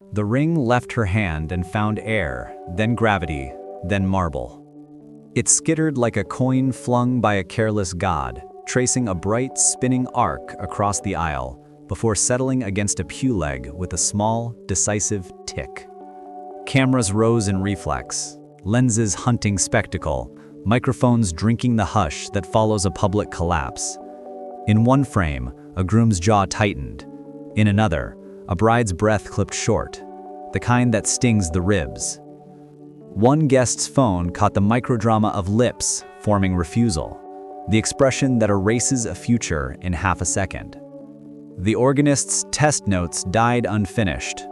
The ring left her hand and found air, then gravity, then marble. It skittered like a coin flung by a careless god, tracing a bright, spinning arc across the aisle before settling against a pew leg with a small, decisive tick. Cameras rose in reflex, lenses hunting spectacle, microphones drinking the hush that follows a public collapse. In one frame, a groom's jaw tightened. In another, a bride's breath clipped short, the kind that stings the ribs. One guest's phone caught the microdrama of lips forming refusal, the expression that erases a future in half a second. The organist's test notes died unfinished.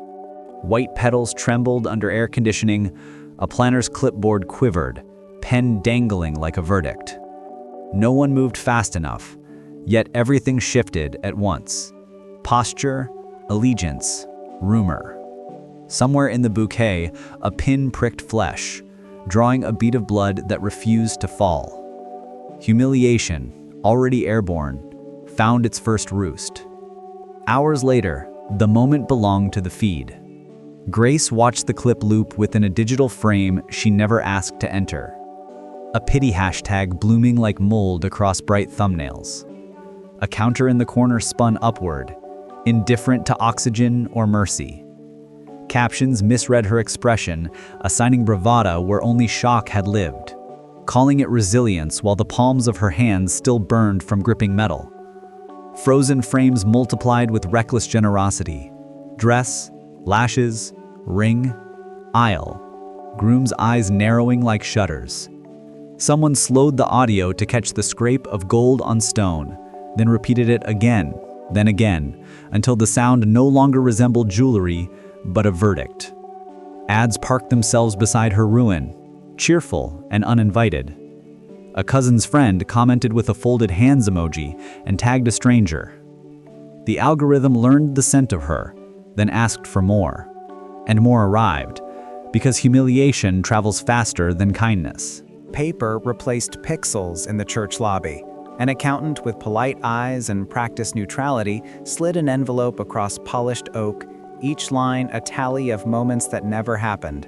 White petals trembled under air conditioning, a planner's clipboard quivered, pen dangling like a verdict. No one moved fast enough, yet everything shifted at once. Posture, allegiance, rumor. Somewhere in the bouquet, a pin pricked flesh, drawing a bead of blood that refused to fall. Humiliation, already airborne, found its first roost. Hours later, the moment belonged to the feed. Grace watched the clip loop within a digital frame she never asked to enter. A pity hashtag blooming like mold across bright thumbnails. A counter in the corner spun upward, indifferent to oxygen or mercy. Captions misread her expression, assigning bravado where only shock had lived, calling it resilience while the palms of her hands still burned from gripping metal. Frozen frames multiplied with reckless generosity. Dress, lashes, ring, aisle, groom's eyes narrowing like shutters. Someone slowed the audio to catch the scrape of gold on stone, then repeated it again, then again, until the sound no longer resembled jewelry, but a verdict. Ads parked themselves beside her ruin, cheerful and uninvited. A cousin's friend commented with a folded hands emoji and tagged a stranger. The algorithm learned the scent of her, then asked for more. And more arrived, because humiliation travels faster than kindness. Paper replaced pixels in the church lobby. An accountant with polite eyes and practiced neutrality slid an envelope across polished oak, each line a tally of moments that never happened.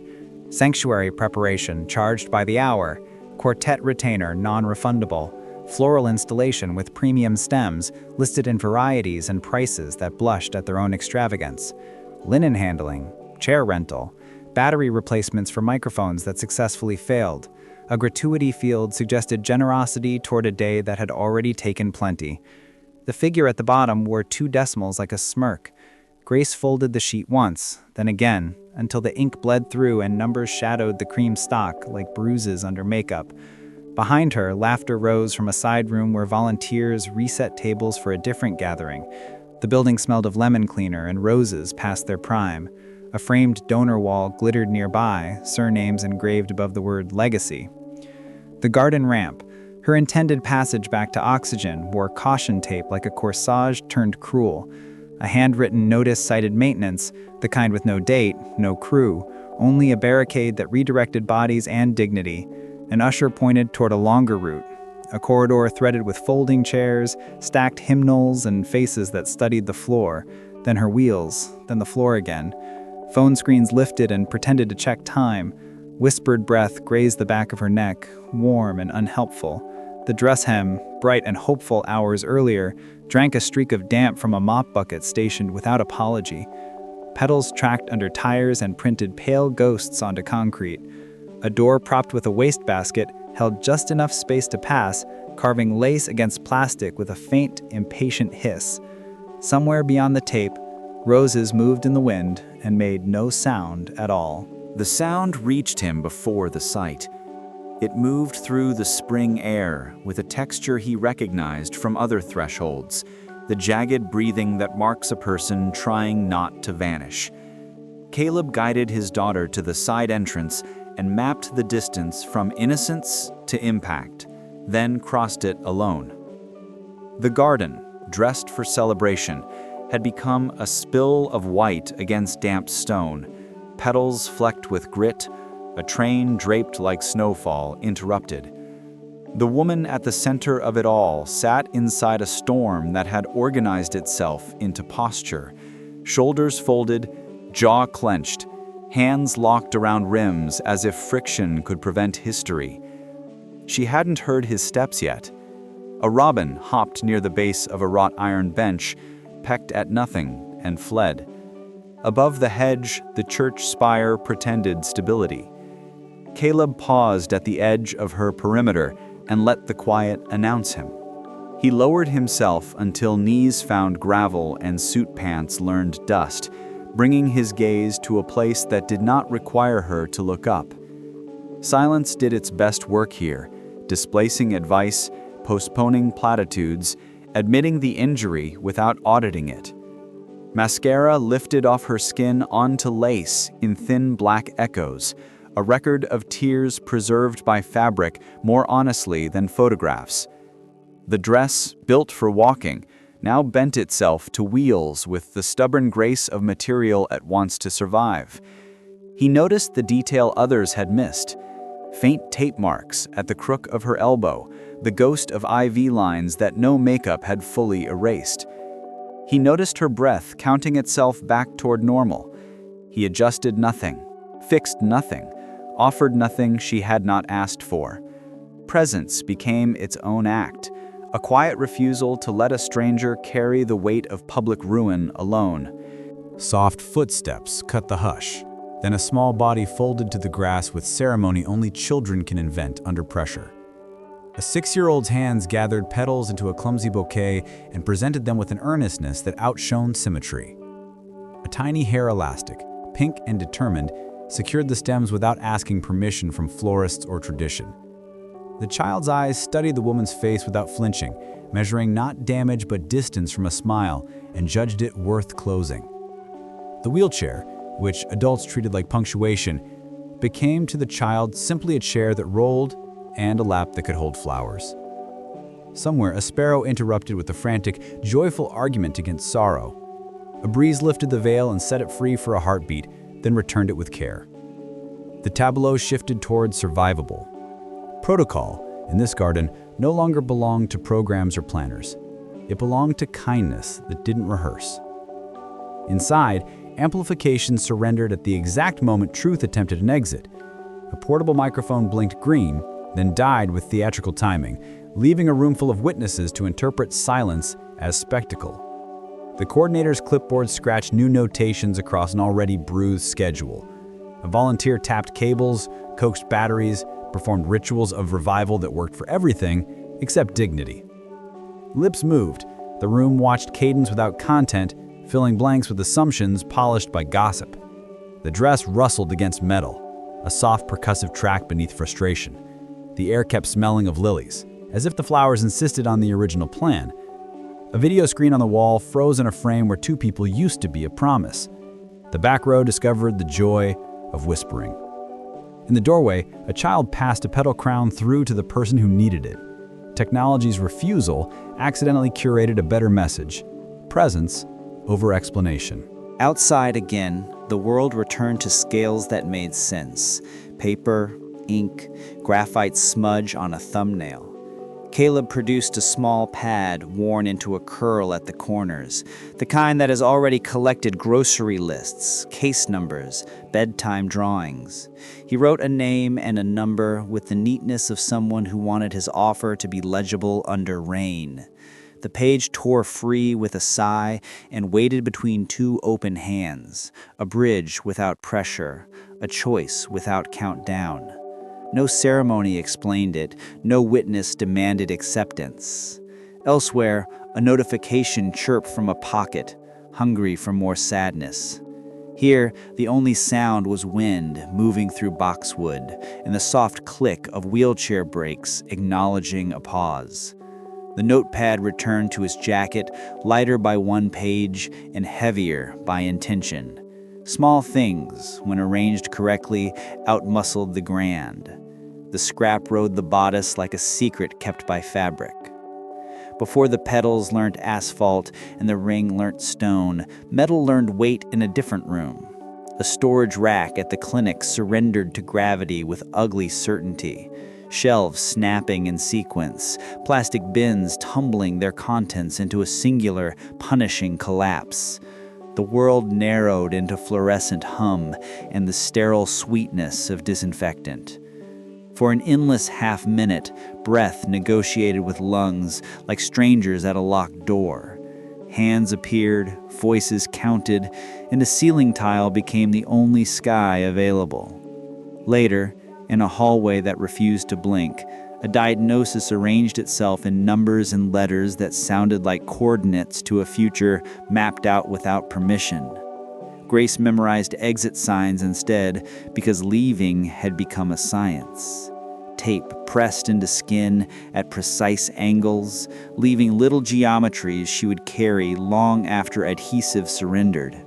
Sanctuary preparation charged by the hour, quartet retainer non-refundable, floral installation with premium stems listed in varieties and prices that blushed at their own extravagance, linen handling, chair rental, battery replacements for microphones that successfully failed. A gratuity field suggested generosity toward a day that had already taken plenty. The figure at the bottom wore 2 decimals like a smirk. Grace folded the sheet once, then again, until the ink bled through and numbers shadowed the cream stock like bruises under makeup. Behind her, laughter rose from a side room where volunteers reset tables for a different gathering. The building smelled of lemon cleaner and roses past their prime. A framed donor wall glittered nearby, surnames engraved above the word legacy. The garden ramp, her intended passage back to oxygen, wore caution tape like a corsage turned cruel. A handwritten notice cited maintenance, the kind with no date, no crew, only a barricade that redirected bodies and dignity. An usher pointed toward a longer route, a corridor threaded with folding chairs, stacked hymnals, and faces that studied the floor, then her wheels, then the floor again. Phone screens lifted and pretended to check time. Whispered breath grazed the back of her neck, warm and unhelpful. The dress hem, bright and hopeful hours earlier, drank a streak of damp from a mop bucket stationed without apology. Pedals tracked under tires and printed pale ghosts onto concrete. A door propped with a wastebasket held just enough space to pass, carving lace against plastic with a faint, impatient hiss. Somewhere beyond the tape, roses moved in the wind and made no sound at all. The sound reached him before the sight. It moved through the spring air with a texture he recognized from other thresholds, the jagged breathing that marks a person trying not to vanish. Caleb guided his daughter to the side entrance and mapped the distance from innocence to impact, then crossed it alone. The garden, dressed for celebration, had become a spill of white against damp stone, petals flecked with grit, a train draped like snowfall interrupted. The woman at the center of it all sat inside a storm that had organized itself into posture, shoulders folded, jaw clenched, hands locked around rims as if friction could prevent history. She hadn't heard his steps yet. A robin hopped near the base of a wrought iron bench, pecked at nothing, and fled. Above the hedge, the church spire pretended stability. Caleb paused at the edge of her perimeter and let the quiet announce him. He lowered himself until knees found gravel and suit pants learned dust, bringing his gaze to a place that did not require her to look up. Silence did its best work here, displacing advice, postponing platitudes, admitting the injury without auditing it. Mascara lifted off her skin onto lace in thin black echoes, a record of tears preserved by fabric more honestly than photographs. The dress, built for walking, now bent itself to wheels with the stubborn grace of material it wants to survive. He noticed the detail others had missed. Faint tape marks at the crook of her elbow, the ghost of IV lines that no makeup had fully erased. He noticed her breath counting itself back toward normal. He adjusted nothing, fixed nothing, offered nothing she had not asked for. Presence became its own act, a quiet refusal to let a stranger carry the weight of public ruin alone. Soft footsteps cut the hush, then a small body folded to the grass with ceremony only children can invent under pressure. A 6-year-old's hands gathered petals into a clumsy bouquet and presented them with an earnestness that outshone symmetry. A tiny hair elastic, pink and determined, secured the stems without asking permission from florists or tradition. The child's eyes studied the woman's face without flinching, measuring not damage but distance from a smile, and judged it worth closing. The wheelchair, which adults treated like punctuation, became to the child simply a chair that rolled and a lap that could hold flowers. Somewhere, a sparrow interrupted with a frantic, joyful argument against sorrow. A breeze lifted the veil and set it free for a heartbeat, then returned it with care. The tableau shifted toward survivable. Protocol, in this garden, no longer belonged to programs or planners. It belonged to kindness that didn't rehearse. Inside, amplification surrendered at the exact moment truth attempted an exit. A portable microphone blinked green, then died with theatrical timing, leaving a room full of witnesses to interpret silence as spectacle. The coordinator's clipboard scratched new notations across an already bruised schedule. A volunteer tapped cables, coaxed batteries, performed rituals of revival that worked for everything except dignity. Lips moved. The room watched cadence without content, filling blanks with assumptions polished by gossip. The dress rustled against metal, a soft percussive track beneath frustration. The air kept smelling of lilies, as if the flowers insisted on the original plan. A video screen on the wall froze in a frame where two people used to be a promise. The back row discovered the joy of whispering. In the doorway, a child passed a petal crown through to the person who needed it. Technology's refusal accidentally curated a better message: presence over explanation. Outside again, the world returned to scales that made sense. Paper, ink, graphite smudge on a thumbnail. Caleb produced a small pad worn into a curl at the corners, the kind that has already collected grocery lists, case numbers, bedtime drawings. He wrote a name and a number with the neatness of someone who wanted his offer to be legible under rain. The page tore free with a sigh and waited between two open hands, a bridge without pressure, a choice without countdown. No ceremony explained it, no witness demanded acceptance. Elsewhere, a notification chirped from a pocket, hungry for more sadness. Here, the only sound was wind moving through boxwood and the soft click of wheelchair brakes acknowledging a pause. The notepad returned to his jacket, lighter by one page and heavier by intention. Small things, when arranged correctly, outmuscled the grand. The scrap rode the bodice like a secret kept by fabric. Before the petals learnt asphalt and the ring learnt stone, metal learned weight in a different room. A storage rack at the clinic surrendered to gravity with ugly certainty. Shelves snapping in sequence, plastic bins tumbling their contents into a singular, punishing collapse. The world narrowed into fluorescent hum and the sterile sweetness of disinfectant. For an endless half-minute, breath negotiated with lungs like strangers at a locked door. Hands appeared, voices counted, and a ceiling tile became the only sky available. Later, in a hallway that refused to blink, a diagnosis arranged itself in numbers and letters that sounded like coordinates to a future mapped out without permission. Grace memorized exit signs instead because leaving had become a science. Tape pressed into skin at precise angles, leaving little geometries she would carry long after adhesive surrendered.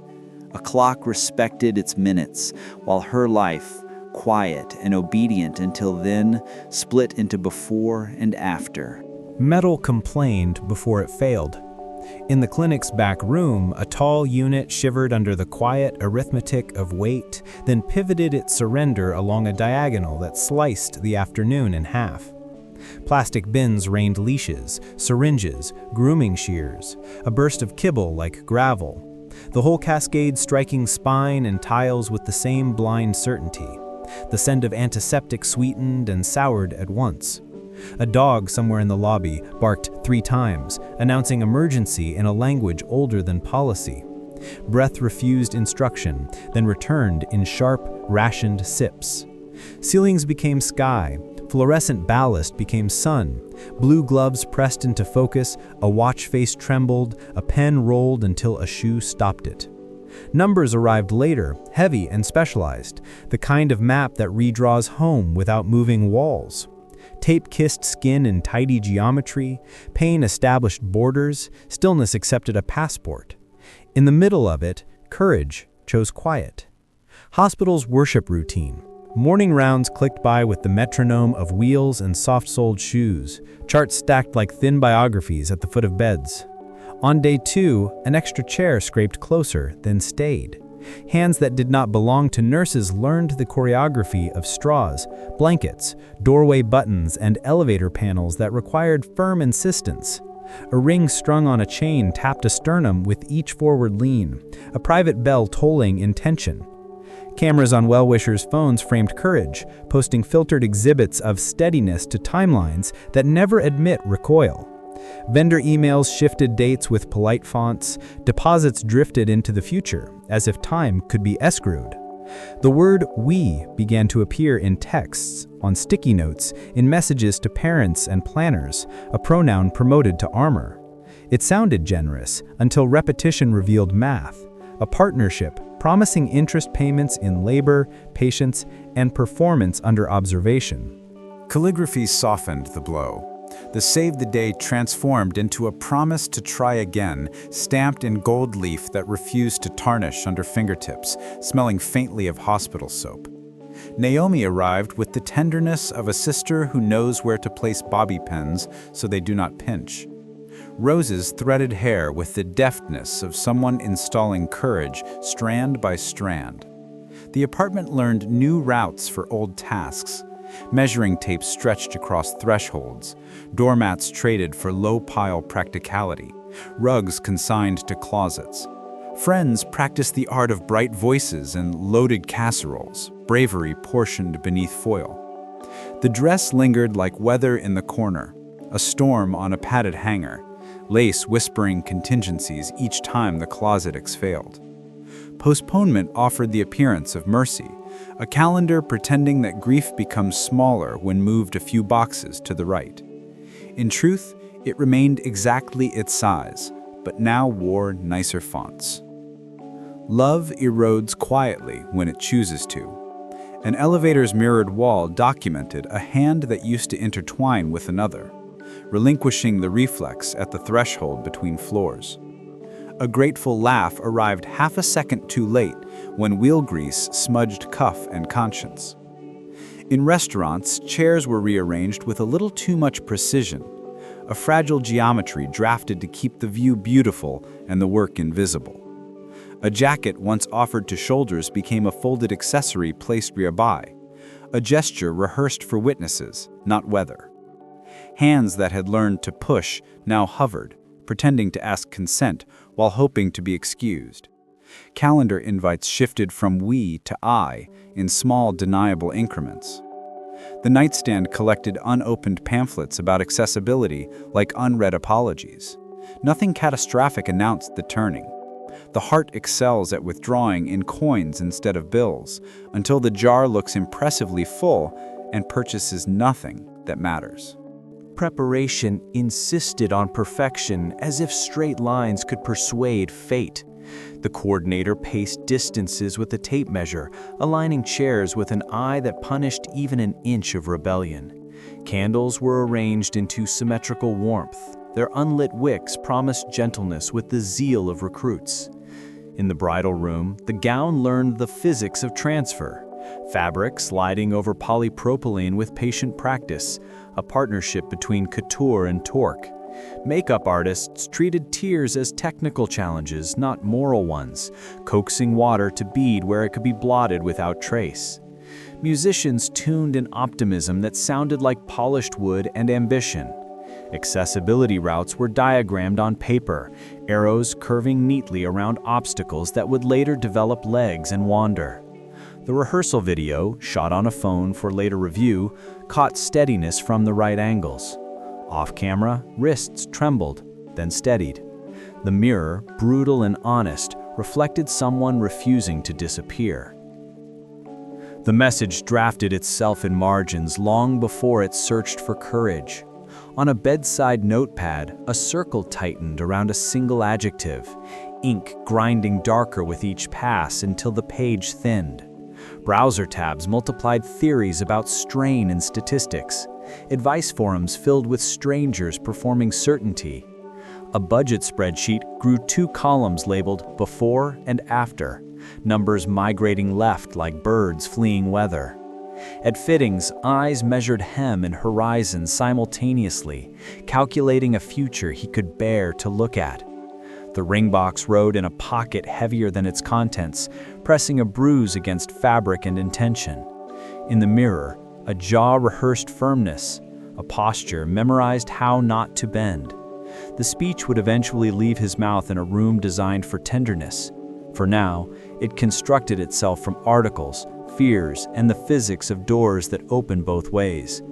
A clock respected its minutes, while her life, quiet and obedient until then, split into before and after. Metal complained before it failed. In the clinic's back room, a tall unit shivered under the quiet arithmetic of weight, then pivoted its surrender along a diagonal that sliced the afternoon in half. Plastic bins rained leashes, syringes, grooming shears, a burst of kibble like gravel, the whole cascade striking spine and tiles with the same blind certainty. The scent of antiseptic sweetened and soured at once. A dog somewhere in the lobby barked 3 times, announcing emergency in a language older than policy. Breath refused instruction, then returned in sharp, rationed sips. Ceilings became sky, fluorescent ballast became sun, blue gloves pressed into focus, a watch face trembled, a pen rolled until a shoe stopped it. Numbers arrived later, heavy and specialized, the kind of map that redraws home without moving walls. Tape-kissed skin in tidy geometry, pain established borders, stillness accepted a passport. In the middle of it, courage chose quiet. Hospital's worship routine. Morning rounds clicked by with the metronome of wheels and soft-soled shoes, charts stacked like thin biographies at the foot of beds. On day 2, an extra chair scraped closer, then stayed. Hands that did not belong to nurses learned the choreography of straws, blankets, doorway buttons, and elevator panels that required firm insistence. A ring strung on a chain tapped a sternum with each forward lean, a private bell tolling in tension. Cameras on well-wishers' phones framed courage, posting filtered exhibits of steadiness to timelines that never admit recoil. Vendor emails shifted dates with polite fonts, deposits drifted into the future, as if time could be escrowed. The word "we" began to appear in texts, on sticky notes, in messages to parents and planners, a pronoun promoted to armor. It sounded generous until repetition revealed math, a partnership promising interest payments in labor, patience, and performance under observation. Calligraphy softened the blow. The Save the Day transformed into a promise to try again, stamped in gold leaf that refused to tarnish under fingertips, smelling faintly of hospital soap. Naomi arrived with the tenderness of a sister who knows where to place bobby pins so they do not pinch. Roses threaded hair with the deftness of someone installing courage, strand by strand. The apartment learned new routes for old tasks. Measuring tape stretched across thresholds, doormats traded for low-pile practicality, rugs consigned to closets. Friends practiced the art of bright voices and loaded casseroles, bravery portioned beneath foil. The dress lingered like weather in the corner, a storm on a padded hanger, lace whispering contingencies each time the closet exhaled. Postponement offered the appearance of mercy, a calendar pretending that grief becomes smaller when moved a few boxes to the right. In truth, it remained exactly its size, but now wore nicer fonts. Love erodes quietly when it chooses to. An elevator's mirrored wall documented a hand that used to intertwine with another, relinquishing the reflex at the threshold between floors. A grateful laugh arrived half a second too late when wheel grease smudged cuff and conscience. In restaurants, chairs were rearranged with a little too much precision, a fragile geometry drafted to keep the view beautiful and the work invisible. A jacket once offered to shoulders became a folded accessory placed nearby, a gesture rehearsed for witnesses, not weather. Hands that had learned to push now hovered, pretending to ask consent while hoping to be excused. Calendar invites shifted from we to I in small, deniable increments. The nightstand collected unopened pamphlets about accessibility like unread apologies. Nothing catastrophic announced the turning. The heart excels at withdrawing in coins instead of bills, until the jar looks impressively full and purchases nothing that matters. Preparation insisted on perfection, as if straight lines could persuade fate. The coordinator paced distances with a tape measure, aligning chairs with an eye that punished even an inch of rebellion. Candles were arranged into symmetrical warmth. Their unlit wicks promised gentleness with the zeal of recruits. In the bridal room, the gown learned the physics of transfer. Fabric sliding over polypropylene with patient practice, a partnership between couture and torque. Makeup artists treated tears as technical challenges, not moral ones, coaxing water to bead where it could be blotted without trace. Musicians tuned an optimism that sounded like polished wood and ambition. Accessibility routes were diagrammed on paper, arrows curving neatly around obstacles that would later develop legs and wander. The rehearsal video, shot on a phone for later review, caught steadiness from the right angles. Off-camera, wrists trembled, then steadied. The mirror, brutal and honest, reflected someone refusing to disappear. The message drafted itself in margins long before it searched for courage. On a bedside notepad, a circle tightened around a single adjective, ink grinding darker with each pass until the page thinned. Browser tabs multiplied theories about strain and statistics. Advice forums filled with strangers performing certainty. A budget spreadsheet grew 2 columns labeled before and after, numbers migrating left like birds fleeing weather. At fittings, eyes measured hem and horizon simultaneously, calculating a future he could bear to look at. The ring box rode in a pocket heavier than its contents, pressing a bruise against fabric and intention. In the mirror, a jaw rehearsed firmness, a posture memorized how not to bend. The speech would eventually leave his mouth in a room designed for tenderness. For now, it constructed itself from articles, fears, and the physics of doors that open both ways.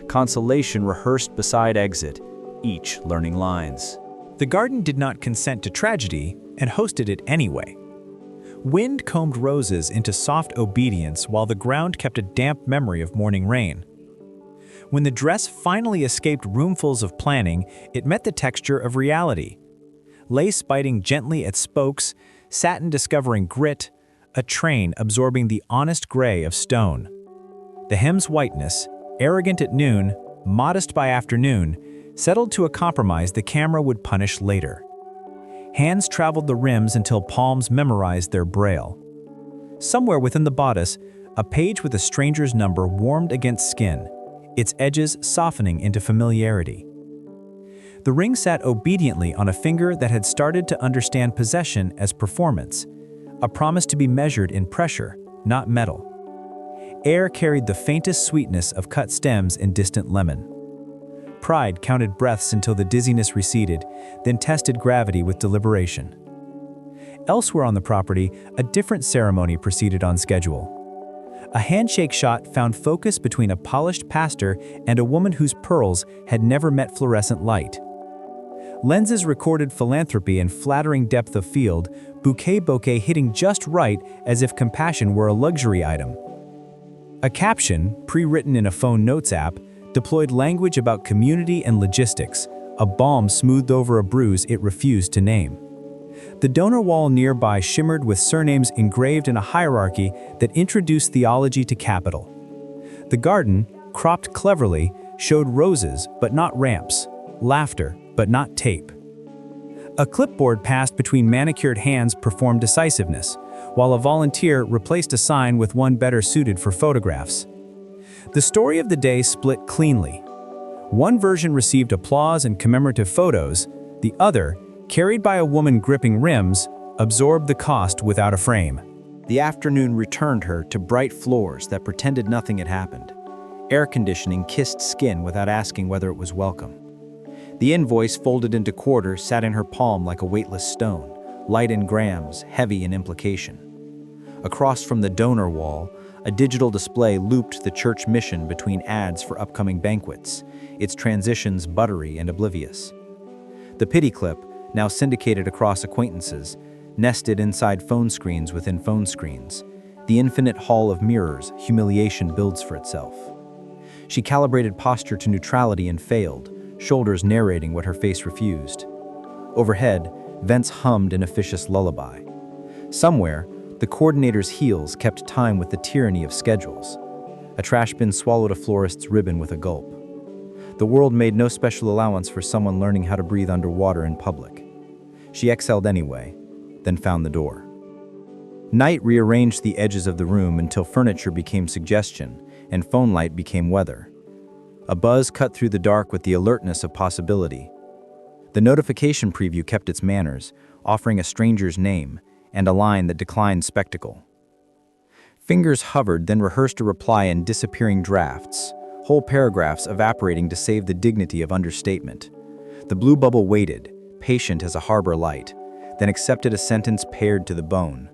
Consolation rehearsed beside exit, each learning lines. The garden did not consent to tragedy and hosted it anyway. Wind combed roses into soft obedience while the ground kept a damp memory of morning rain. When the dress finally escaped roomfuls of planning, it met the texture of reality. Lace biting gently at spokes, satin discovering grit, a train absorbing the honest gray of stone. The hem's whiteness, arrogant at noon, modest by afternoon, settled to a compromise the camera would punish later. Hands traveled the rims until palms memorized their braille. Somewhere within the bodice, a page with a stranger's number warmed against skin, its edges softening into familiarity. The ring sat obediently on a finger that had started to understand possession as performance, a promise to be measured in pressure, not metal. Air carried the faintest sweetness of cut stems in distant lemon. Pride counted breaths until the dizziness receded, then tested gravity with deliberation. Elsewhere on the property, a different ceremony proceeded on schedule. A handshake shot found focus between a polished pastor and a woman whose pearls had never met fluorescent light. Lenses recorded philanthropy and flattering depth of field, bouquet hitting just right as if compassion were a luxury item. A caption, pre-written in a phone notes app, deployed language about community and logistics, a balm smoothed over a bruise it refused to name. The donor wall nearby shimmered with surnames engraved in a hierarchy that introduced theology to capital. The garden, cropped cleverly, showed roses but not ramps, laughter but not tape. A clipboard passed between manicured hands performed decisiveness, while a volunteer replaced a sign with one better suited for photographs. The story of the day split cleanly. One version received applause and commemorative photos, the other, carried by a woman gripping rims, absorbed the cost without a frame. The afternoon returned her to bright floors that pretended nothing had happened. Air conditioning kissed skin without asking whether it was welcome. The invoice folded into quarters sat in her palm like a weightless stone, light in grams, heavy in implication. Across from the donor wall, a digital display looped the church mission between ads for upcoming banquets, its transitions buttery and oblivious. The pity clip, now syndicated across acquaintances, nested inside phone screens within phone screens. The infinite hall of mirrors, humiliation builds for itself. She calibrated posture to neutrality and failed, shoulders narrating what her face refused. Overhead, vents hummed an officious lullaby. Somewhere, the coordinator's heels kept time with the tyranny of schedules. A trash bin swallowed a florist's ribbon with a gulp. The world made no special allowance for someone learning how to breathe underwater in public. She exhaled anyway, then found the door. Night rearranged the edges of the room until furniture became suggestion and phone light became weather. A buzz cut through the dark with the alertness of possibility. The notification preview kept its manners, offering a stranger's name and a line that declined spectacle. Fingers hovered, then rehearsed a reply in disappearing drafts, whole paragraphs evaporating to save the dignity of understatement. The blue bubble waited, patient as a harbor light, then accepted a sentence pared to the bone.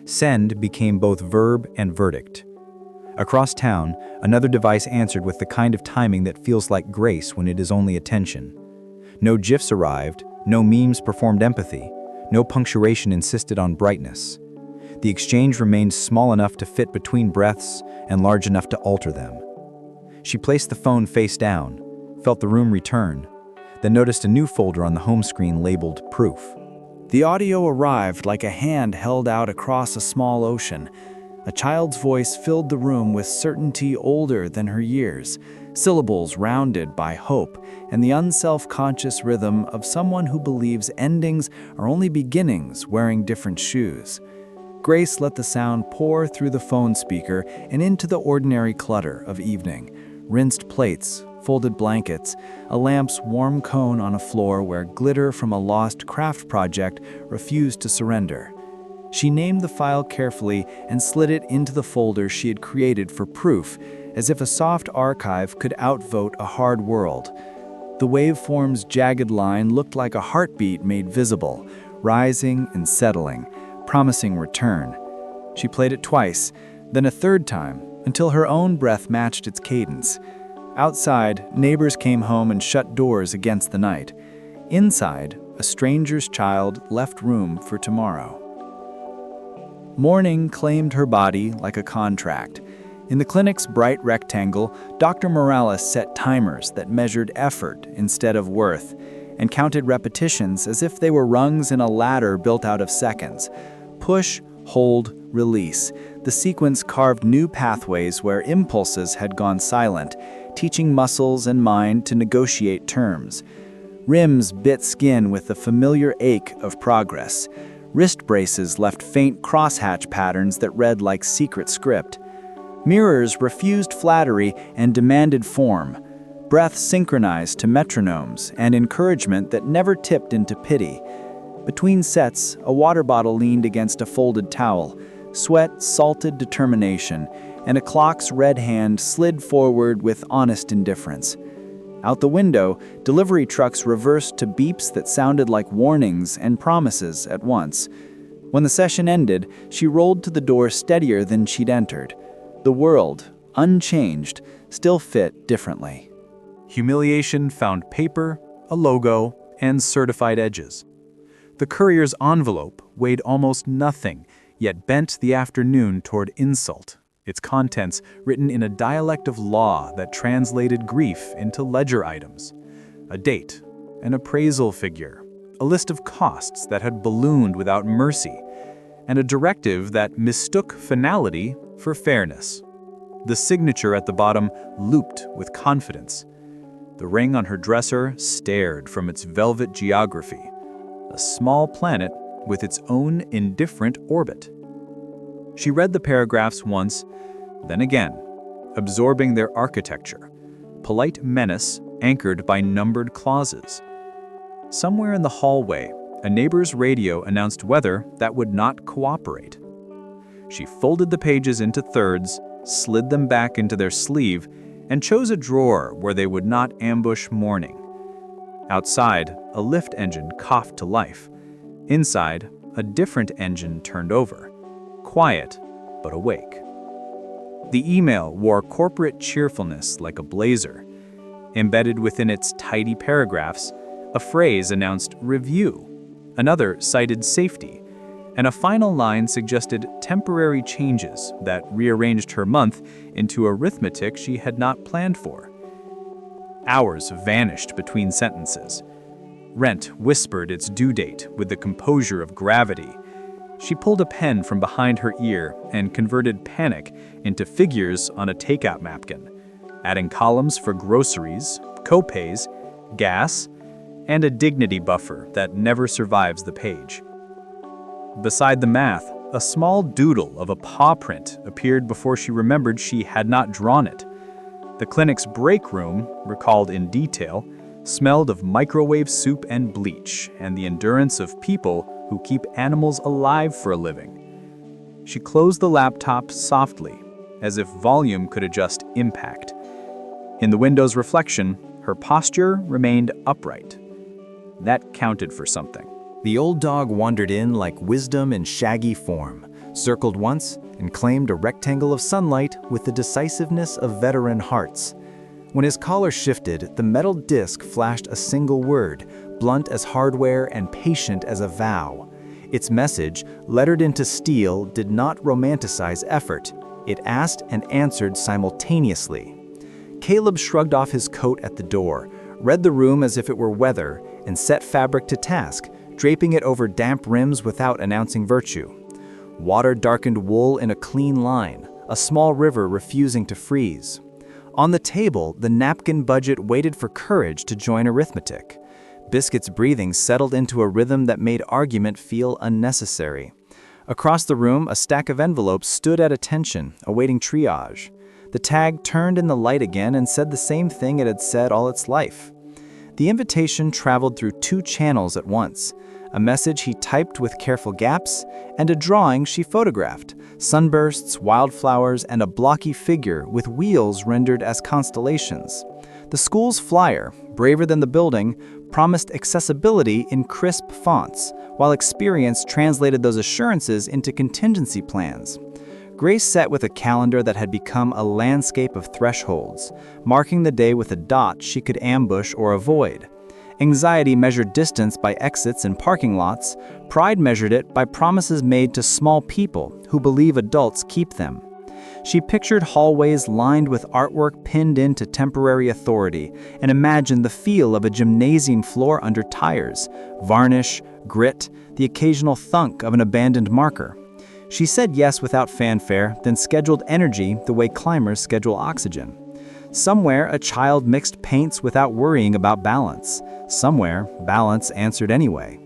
Send became both verb and verdict. Across town, another device answered with the kind of timing that feels like grace when it is only attention. No GIFs arrived, no memes performed empathy, no punctuation insisted on brightness. The exchange remained small enough to fit between breaths and large enough to alter them. She placed the phone face down, felt the room return, then noticed a new folder on the home screen labeled Proof. The audio arrived like a hand held out across a small ocean. A child's voice filled the room with certainty older than her years, syllables rounded by hope, and the unself-conscious rhythm of someone who believes endings are only beginnings wearing different shoes. Grace let the sound pour through the phone speaker and into the ordinary clutter of evening. Rinsed plates, folded blankets, a lamp's warm cone on a floor where glitter from a lost craft project refused to surrender. She named the file carefully and slid it into the folder she had created for Proof, as if a soft archive could outvote a hard world. The waveform's jagged line looked like a heartbeat made visible, rising and settling, promising return. She played it twice, then a third time, until her own breath matched its cadence. Outside, neighbors came home and shut doors against the night. Inside, a stranger's child left room for tomorrow. Morning claimed her body like a contract. In the clinic's bright rectangle, Dr. Morales set timers that measured effort instead of worth, and counted repetitions as if they were rungs in a ladder built out of seconds. Push, hold, release. The sequence carved new pathways where impulses had gone silent, teaching muscles and mind to negotiate terms. Rims bit skin with the familiar ache of progress. Wrist braces left faint crosshatch patterns that read like secret script. Mirrors refused flattery and demanded form. Breath synchronized to metronomes and encouragement that never tipped into pity. Between sets, a water bottle leaned against a folded towel. Sweat salted determination, and a clock's red hand slid forward with honest indifference. Out the window, delivery trucks reversed to beeps that sounded like warnings and promises at once. When the session ended, she rolled to the door steadier than she'd entered. The world, unchanged, still fit differently. Humiliation found paper, a logo, and certified edges. The courier's envelope weighed almost nothing, yet bent the afternoon toward insult, its contents written in a dialect of law that translated grief into ledger items. A date, an appraisal figure, a list of costs that had ballooned without mercy, and a directive that mistook finality for fairness. The signature at the bottom looped with confidence. The ring on her dresser stared from its velvet geography, a small planet with its own indifferent orbit. She read the paragraphs once, then again, absorbing their architecture, polite menace anchored by numbered clauses. Somewhere in the hallway, a neighbor's radio announced weather that would not cooperate. She folded the pages into thirds, slid them back into their sleeve, and chose a drawer where they would not ambush morning. Outside, a lift engine coughed to life. Inside, a different engine turned over, quiet but awake. The email wore corporate cheerfulness like a blazer. Embedded within its tidy paragraphs, a phrase announced review, another cited safety, and a final line suggested temporary changes that rearranged her month into arithmetic she had not planned for. Hours vanished between sentences. Rent whispered its due date with the composure of gravity. She pulled a pen from behind her ear and converted panic into figures on a takeout napkin, adding columns for groceries, co-pays, gas, and a dignity buffer that never survives the page. Beside the math, a small doodle of a paw print appeared before she remembered she had not drawn it. The clinic's break room, recalled in detail, smelled of microwave soup and bleach and the endurance of people who keep animals alive for a living. She closed the laptop softly, as if volume could adjust impact. In the window's reflection, her posture remained upright. That counted for something. The old dog wandered in like wisdom in shaggy form, circled once, and claimed a rectangle of sunlight with the decisiveness of veteran hearts. When his collar shifted, the metal disc flashed a single word, blunt as hardware and patient as a vow. Its message, lettered into steel, did not romanticize effort. It asked and answered simultaneously. Caleb shrugged off his coat at the door, read the room as if it were weather, and set fabric to task, draping it over damp rims without announcing virtue. Water darkened wool in a clean line, a small river refusing to freeze. On the table, the napkin budget waited for courage to join arithmetic. Biscuit's breathing settled into a rhythm that made argument feel unnecessary. Across the room, a stack of envelopes stood at attention, awaiting triage. The tag turned in the light again and said the same thing it had said all its life. The invitation traveled through 2 channels at once, a message he typed with careful gaps, and a drawing she photographed, sunbursts, wildflowers, and a blocky figure with wheels rendered as constellations. The school's flyer, braver than the building, promised accessibility in crisp fonts, while experience translated those assurances into contingency plans. Grace sat with a calendar that had become a landscape of thresholds, marking the day with a dot she could ambush or avoid. Anxiety measured distance by exits and parking lots. Pride measured it by promises made to small people who believe adults keep them. She pictured hallways lined with artwork pinned into temporary authority and imagined the feel of a gymnasium floor under tires, varnish, grit, the occasional thunk of an abandoned marker. She said yes without fanfare, then scheduled energy the way climbers schedule oxygen. Somewhere, a child mixed paints without worrying about balance. Somewhere, balance answered anyway.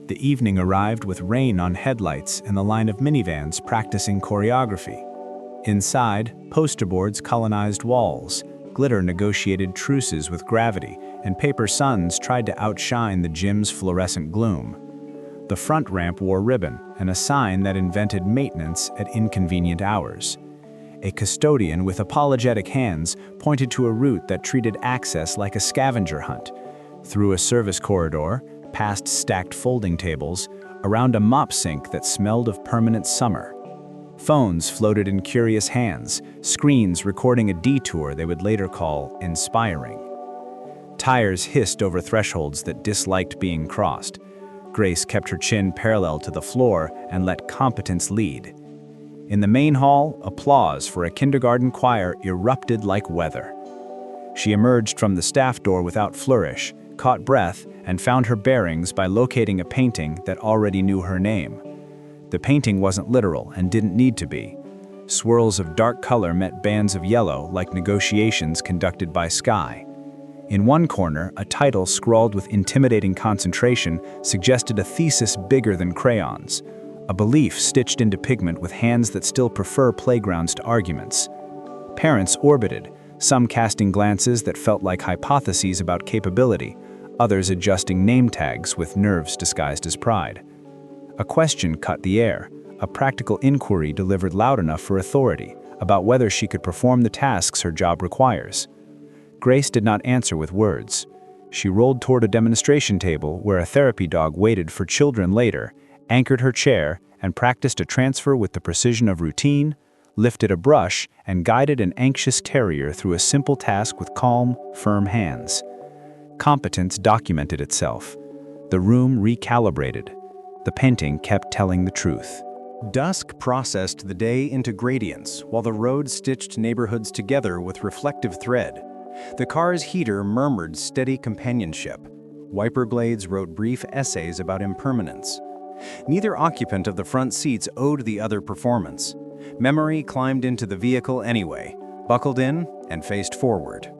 The evening arrived with rain on headlights and the line of minivans practicing choreography. Inside, poster boards colonized walls, glitter negotiated truces with gravity, and paper suns tried to outshine the gym's fluorescent gloom. The front ramp wore ribbon and a sign that invented maintenance at inconvenient hours. A custodian with apologetic hands pointed to a route that treated access like a scavenger hunt, through a service corridor, past stacked folding tables, around a mop sink that smelled of permanent summer. Phones floated in curious hands, screens recording a detour they would later call inspiring. Tires hissed over thresholds that disliked being crossed. Grace kept her chin parallel to the floor and let competence lead. In the main hall, applause for a kindergarten choir erupted like weather. She emerged from the staff door without flourish, caught breath, and found her bearings by locating a painting that already knew her name. The painting wasn't literal and didn't need to be. Swirls of dark color met bands of yellow like negotiations conducted by sky. In one corner, a title scrawled with intimidating concentration suggested a thesis bigger than crayons, a belief stitched into pigment with hands that still prefer playgrounds to arguments. Parents orbited, some casting glances that felt like hypotheses about capability, others adjusting name tags with nerves disguised as pride. A question cut the air, a practical inquiry delivered loud enough for authority, about whether she could perform the tasks her job requires. Grace did not answer with words. She rolled toward a demonstration table where a therapy dog waited for children later, anchored her chair, and practiced a transfer with the precision of routine, lifted a brush, and guided an anxious terrier through a simple task with calm, firm hands. Competence documented itself. The room recalibrated. The painting kept telling the truth. Dusk processed the day into gradients, while the road stitched neighborhoods together with reflective thread. The car's heater murmured steady companionship. Wiper blades wrote brief essays about impermanence. Neither occupant of the front seats owed the other performance. Memory climbed into the vehicle anyway, buckled in, and faced forward.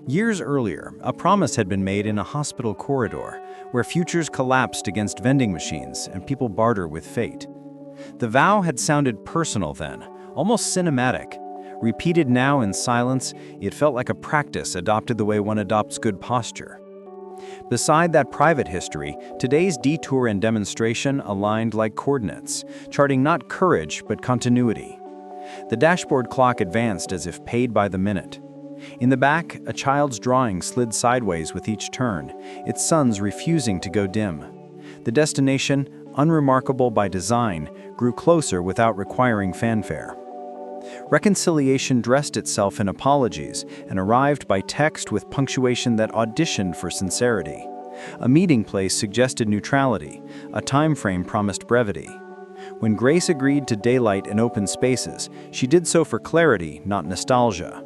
Years earlier, a promise had been made in a hospital corridor, where futures collapsed against vending machines and people barter with fate. The vow had sounded personal then, almost cinematic. Repeated now in silence, it felt like a practice adopted the way one adopts good posture. Beside that private history, today's detour and demonstration aligned like coordinates, charting not courage but continuity. The dashboard clock advanced as if paid by the minute. In the back, a child's drawing slid sideways with each turn, its suns refusing to go dim. The destination, unremarkable by design, grew closer without requiring fanfare. Reconciliation dressed itself in apologies and arrived by text with punctuation that auditioned for sincerity. A meeting place suggested neutrality, a time frame promised brevity. When Grace agreed to daylight and open spaces, she did so for clarity, not nostalgia.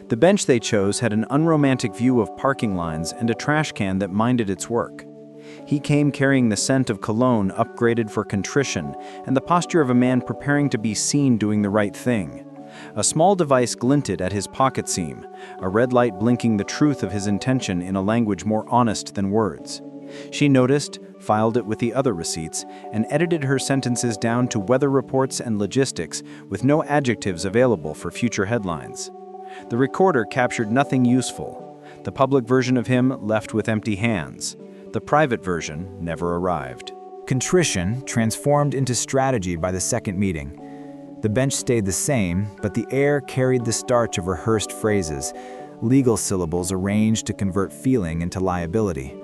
The bench they chose had an unromantic view of parking lines and a trash can that minded its work. He came carrying the scent of cologne upgraded for contrition and the posture of a man preparing to be seen doing the right thing. A small device glinted at his pocket seam, a red light blinking the truth of his intention in a language more honest than words. She noticed, filed it with the other receipts, and edited her sentences down to weather reports and logistics with no adjectives available for future headlines. The recorder captured nothing useful. The public version of him left with empty hands. The private version never arrived. Contrition transformed into strategy by the second meeting. The bench stayed the same, but the air carried the starch of rehearsed phrases, legal syllables arranged to convert feeling into liability.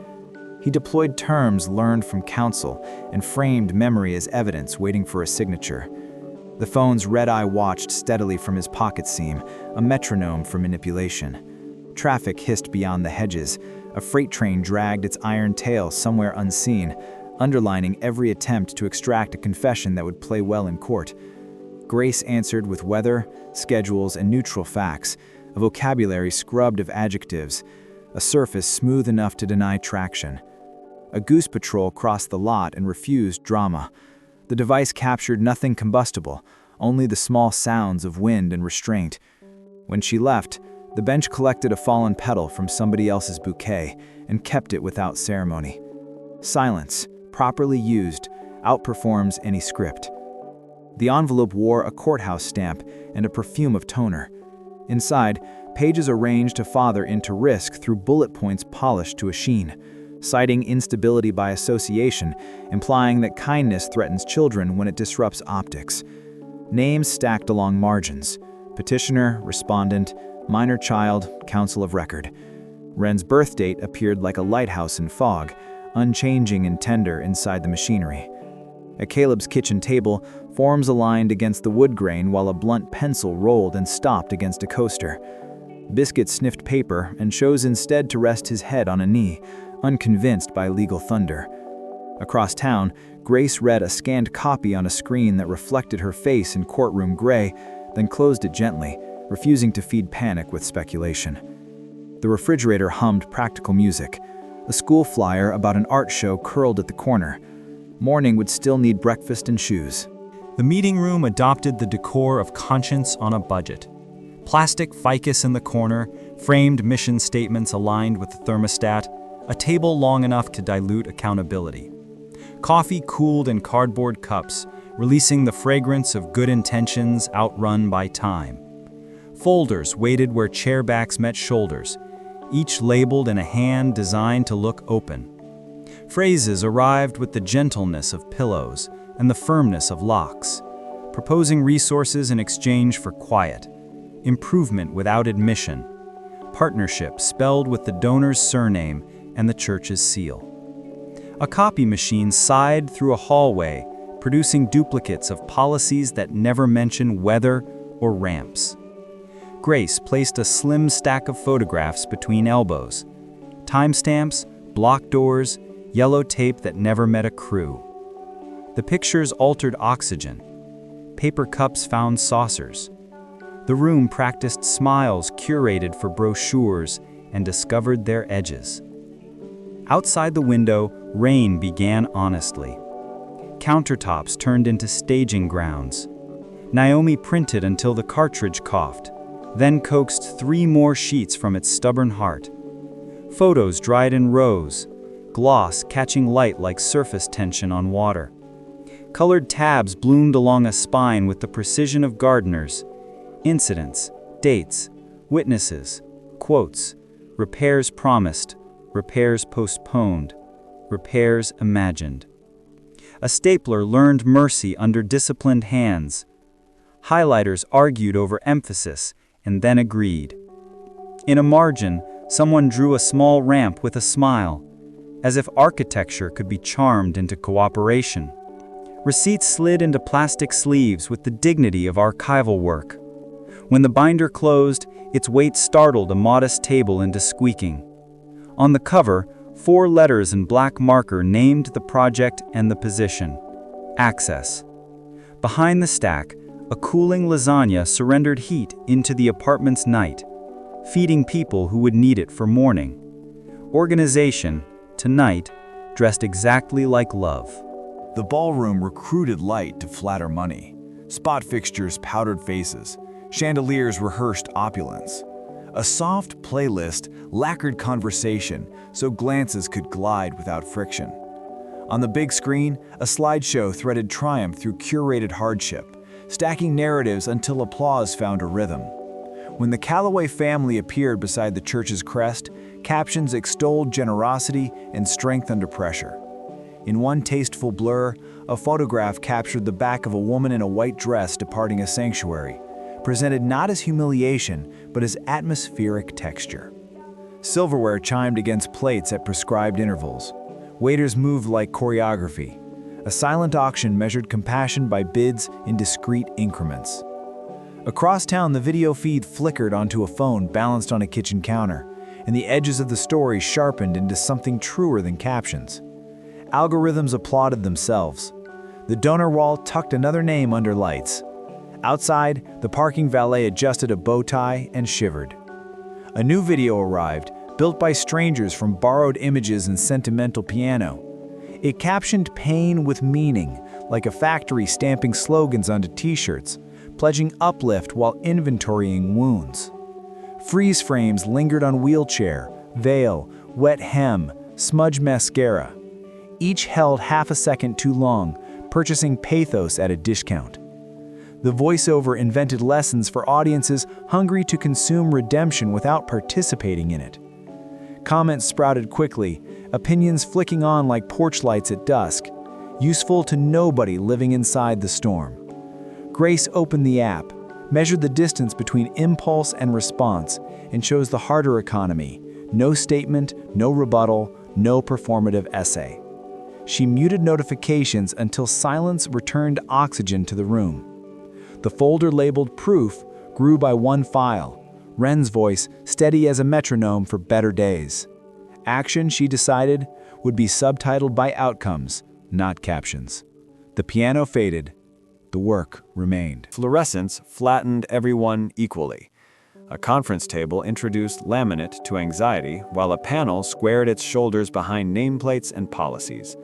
He deployed terms learned from counsel and framed memory as evidence waiting for a signature. The phone's red eye watched steadily from his pocket seam, a metronome for manipulation. Traffic hissed beyond the hedges. A freight train dragged its iron tail somewhere unseen, underlining every attempt to extract a confession that would play well in court. Grace answered with weather, schedules, and neutral facts, a vocabulary scrubbed of adjectives, a surface smooth enough to deny traction. A goose patrol crossed the lot and refused drama. The device captured nothing combustible, only the small sounds of wind and restraint. When she left, the bench collected a fallen petal from somebody else's bouquet and kept it without ceremony. Silence, properly used, outperforms any script. The envelope wore a courthouse stamp and a perfume of toner. Inside, pages arranged to father into risk through bullet points polished to a sheen, citing instability by association, implying that kindness threatens children when it disrupts optics. Names stacked along margins: petitioner, respondent, minor child, counsel of record. Wren's birth date appeared like a lighthouse in fog, unchanging and tender inside the machinery. At Caleb's kitchen table, forms aligned against the wood grain while a blunt pencil rolled and stopped against a coaster. Biscuit sniffed paper and chose instead to rest his head on a knee, unconvinced by legal thunder. Across town, Grace read a scanned copy on a screen that reflected her face in courtroom gray, then closed it gently, refusing to feed panic with speculation. The refrigerator hummed practical music. A school flyer about an art show curled at the corner. Morning would still need breakfast and shoes. The meeting room adopted the decor of conscience on a budget. Plastic ficus in the corner, framed mission statements aligned with the thermostat, a table long enough to dilute accountability. Coffee cooled in cardboard cups, releasing the fragrance of good intentions outrun by time. Folders waited where chair backs met shoulders, each labeled in a hand designed to look open. Phrases arrived with the gentleness of pillows and the firmness of locks, proposing resources in exchange for quiet, improvement without admission, partnership spelled with the donor's surname and the church's seal. A copy machine sighed through a hallway, producing duplicates of policies that never mention weather or ramps. Grace placed a slim stack of photographs between elbows. Timestamps, block doors, yellow tape that never met a crew. The pictures altered oxygen. Paper cups found saucers. The room practiced smiles curated for brochures and discovered their edges. Outside the window, rain began honestly. Countertops turned into staging grounds. Naomi printed until the cartridge coughed, then coaxed 3 more sheets from its stubborn heart. Photos dried in rows, gloss catching light like surface tension on water. Colored tabs bloomed along a spine with the precision of gardeners. Incidents, dates, witnesses, quotes, repairs promised, repairs postponed, repairs imagined. A stapler learned mercy under disciplined hands. Highlighters argued over emphasis and then agreed. In a margin, someone drew a small ramp with a smile, as if architecture could be charmed into cooperation. Receipts slid into plastic sleeves with the dignity of archival work. When the binder closed, its weight startled a modest table into squeaking. On the cover, 4 letters in black marker named the project and the position: Access. Behind the stack, a cooling lasagna surrendered heat into the apartment's night, feeding people who would need it for morning. Organization, tonight, dressed exactly like love. The ballroom recruited light to flatter money. Spot fixtures powdered faces. Chandeliers rehearsed opulence. A soft playlist lacquered conversation so glances could glide without friction. On the big screen, a slideshow threaded triumph through curated hardship, stacking narratives until applause found a rhythm. When the Calloway family appeared beside the church's crest, captions extolled generosity and strength under pressure. In one tasteful blur, a photograph captured the back of a woman in a white dress departing a sanctuary, presented not as humiliation, but as atmospheric texture. Silverware chimed against plates at prescribed intervals. Waiters moved like choreography. A silent auction measured compassion by bids in discrete increments. Across town, the video feed flickered onto a phone balanced on a kitchen counter, and the edges of the story sharpened into something truer than captions. Algorithms applauded themselves. The donor wall tucked another name under lights. Outside, the parking valet adjusted a bow tie and shivered. A new video arrived, built by strangers from borrowed images and sentimental piano. It captioned pain with meaning, like a factory stamping slogans onto t-shirts, pledging uplift while inventorying wounds. Freeze frames lingered on wheelchair, veil, wet hem, smudge mascara. Each held half a second too long, purchasing pathos at a discount. The voiceover invented lessons for audiences hungry to consume redemption without participating in it. Comments sprouted quickly, opinions flicking on like porch lights at dusk, useful to nobody living inside the storm. Grace opened the app, measured the distance between impulse and response, and chose the harder economy: no statement, no rebuttal, no performative essay. She muted notifications until silence returned oxygen to the room. The folder labeled Proof grew by 1 file, Wren's voice steady as a metronome for better days. Action, she decided, would be subtitled by outcomes, not captions. The piano faded. The work remained. Fluorescence flattened everyone equally. A conference table introduced laminate to anxiety, while a panel squared its shoulders behind nameplates and policies.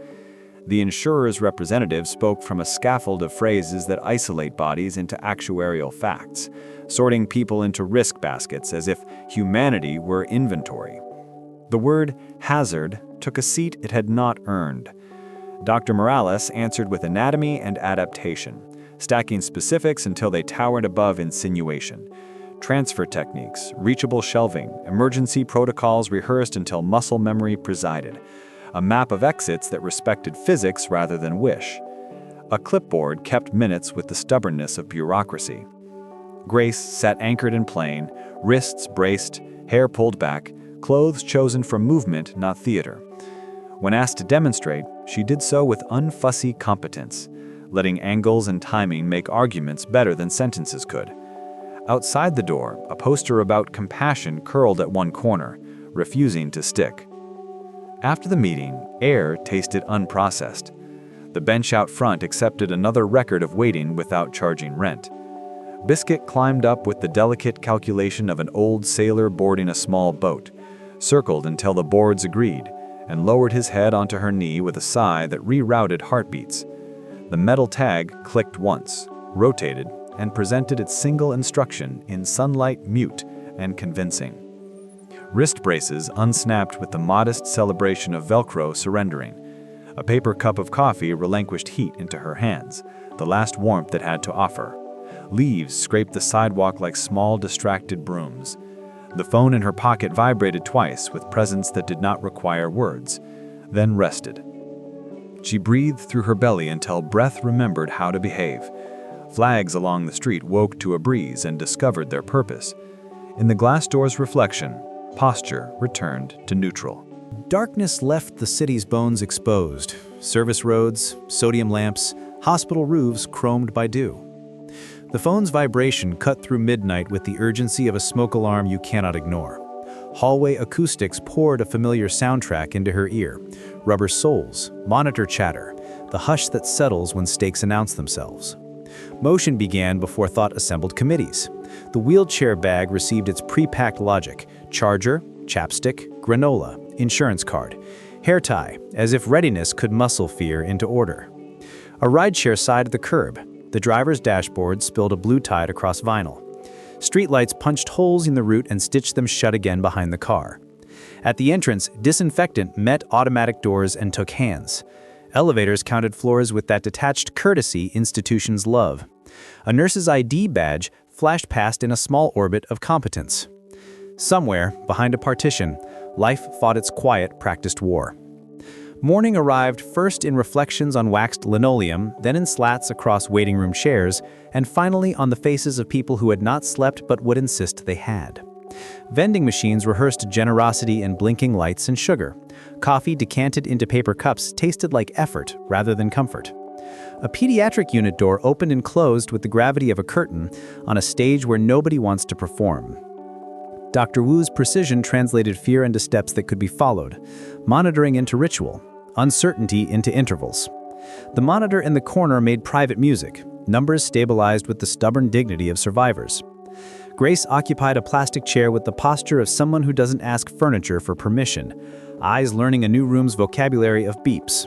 The insurer's representative spoke from a scaffold of phrases that isolate bodies into actuarial facts, sorting people into risk baskets as if humanity were inventory. The word hazard took a seat it had not earned. Dr. Morales answered with anatomy and adaptation, stacking specifics until they towered above insinuation. Transfer techniques, reachable shelving, emergency protocols rehearsed until muscle memory presided. A map of exits that respected physics rather than wish. A clipboard kept minutes with the stubbornness of bureaucracy. Grace sat anchored in plane, wrists braced, hair pulled back, clothes chosen for movement, not theater. When asked to demonstrate, she did so with unfussy competence, letting angles and timing make arguments better than sentences could. Outside the door, a poster about compassion curled at one corner, refusing to stick. After the meeting, air tasted unprocessed. The bench out front accepted another record of waiting without charging rent. Biscuit climbed up with the delicate calculation of an old sailor boarding a small boat, circled until the boards agreed, and lowered his head onto her knee with a sigh that rerouted heartbeats. The metal tag clicked once, rotated, and presented its single instruction in sunlight mute and convincing. Wrist braces unsnapped with the modest celebration of Velcro surrendering. A paper cup of coffee relinquished heat into her hands, the last warmth it had to offer. Leaves scraped the sidewalk like small distracted brooms. The phone in her pocket vibrated twice with presence that did not require words, then rested. She breathed through her belly until breath remembered how to behave. Flags along the street woke to a breeze and discovered their purpose. In the glass door's reflection, posture returned to neutral. Darkness left the city's bones exposed. Service roads, sodium lamps, hospital roofs chromed by dew. The phone's vibration cut through midnight with the urgency of a smoke alarm you cannot ignore. Hallway acoustics poured a familiar soundtrack into her ear. Rubber soles, monitor chatter, the hush that settles when stakes announce themselves. Motion began before thought assembled committees. The wheelchair bag received its pre-packed logic: charger, chapstick, granola, insurance card, hair tie, as if readiness could muscle fear into order. A rideshare sided the curb. The driver's dashboard spilled a blue tide across vinyl. Streetlights punched holes in the route and stitched them shut again behind the car. At the entrance, disinfectant met automatic doors and took hands. Elevators counted floors with that detached courtesy institutions love. A nurse's ID badge flashed past in a small orbit of competence. Somewhere, behind a partition, life fought its quiet, practiced war. Morning arrived first in reflections on waxed linoleum, then in slats across waiting room chairs, and finally on the faces of people who had not slept but would insist they had. Vending machines rehearsed generosity in blinking lights and sugar. Coffee decanted into paper cups tasted like effort rather than comfort. A pediatric unit door opened and closed with the gravity of a curtain on a stage where nobody wants to perform. Dr. Wu's precision translated fear into steps that could be followed, monitoring into ritual, uncertainty into intervals. The monitor in the corner made private music, numbers stabilized with the stubborn dignity of survivors. Grace occupied a plastic chair with the posture of someone who doesn't ask furniture for permission, eyes learning a new room's vocabulary of beeps.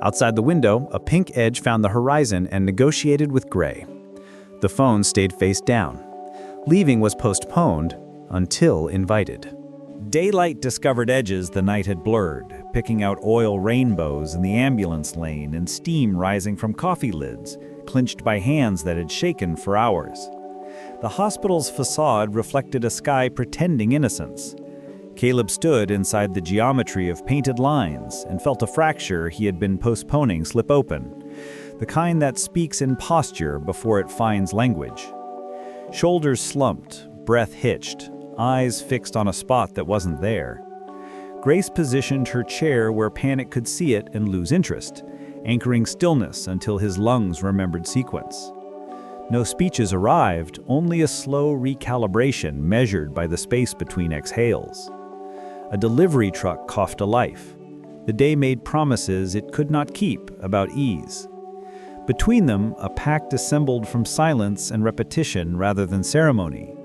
Outside the window, a pink edge found the horizon and negotiated with gray. The phone stayed face down. Leaving was postponed until invited. Daylight discovered edges the night had blurred, picking out oil rainbows in the ambulance lane and steam rising from coffee lids, clinched by hands that had shaken for hours. The hospital's facade reflected a sky pretending innocence. Caleb stood inside the geometry of painted lines and felt a fracture he had been postponing slip open, the kind that speaks in posture before it finds language. Shoulders slumped, breath hitched, eyes fixed on a spot that wasn't there. Grace positioned her chair where Panic could see it and lose interest, anchoring stillness until his lungs remembered sequence. No speeches arrived, only a slow recalibration measured by the space between exhales. A delivery truck coughed to life. The day made promises it could not keep about ease. Between them, a pact assembled from silence and repetition rather than ceremony,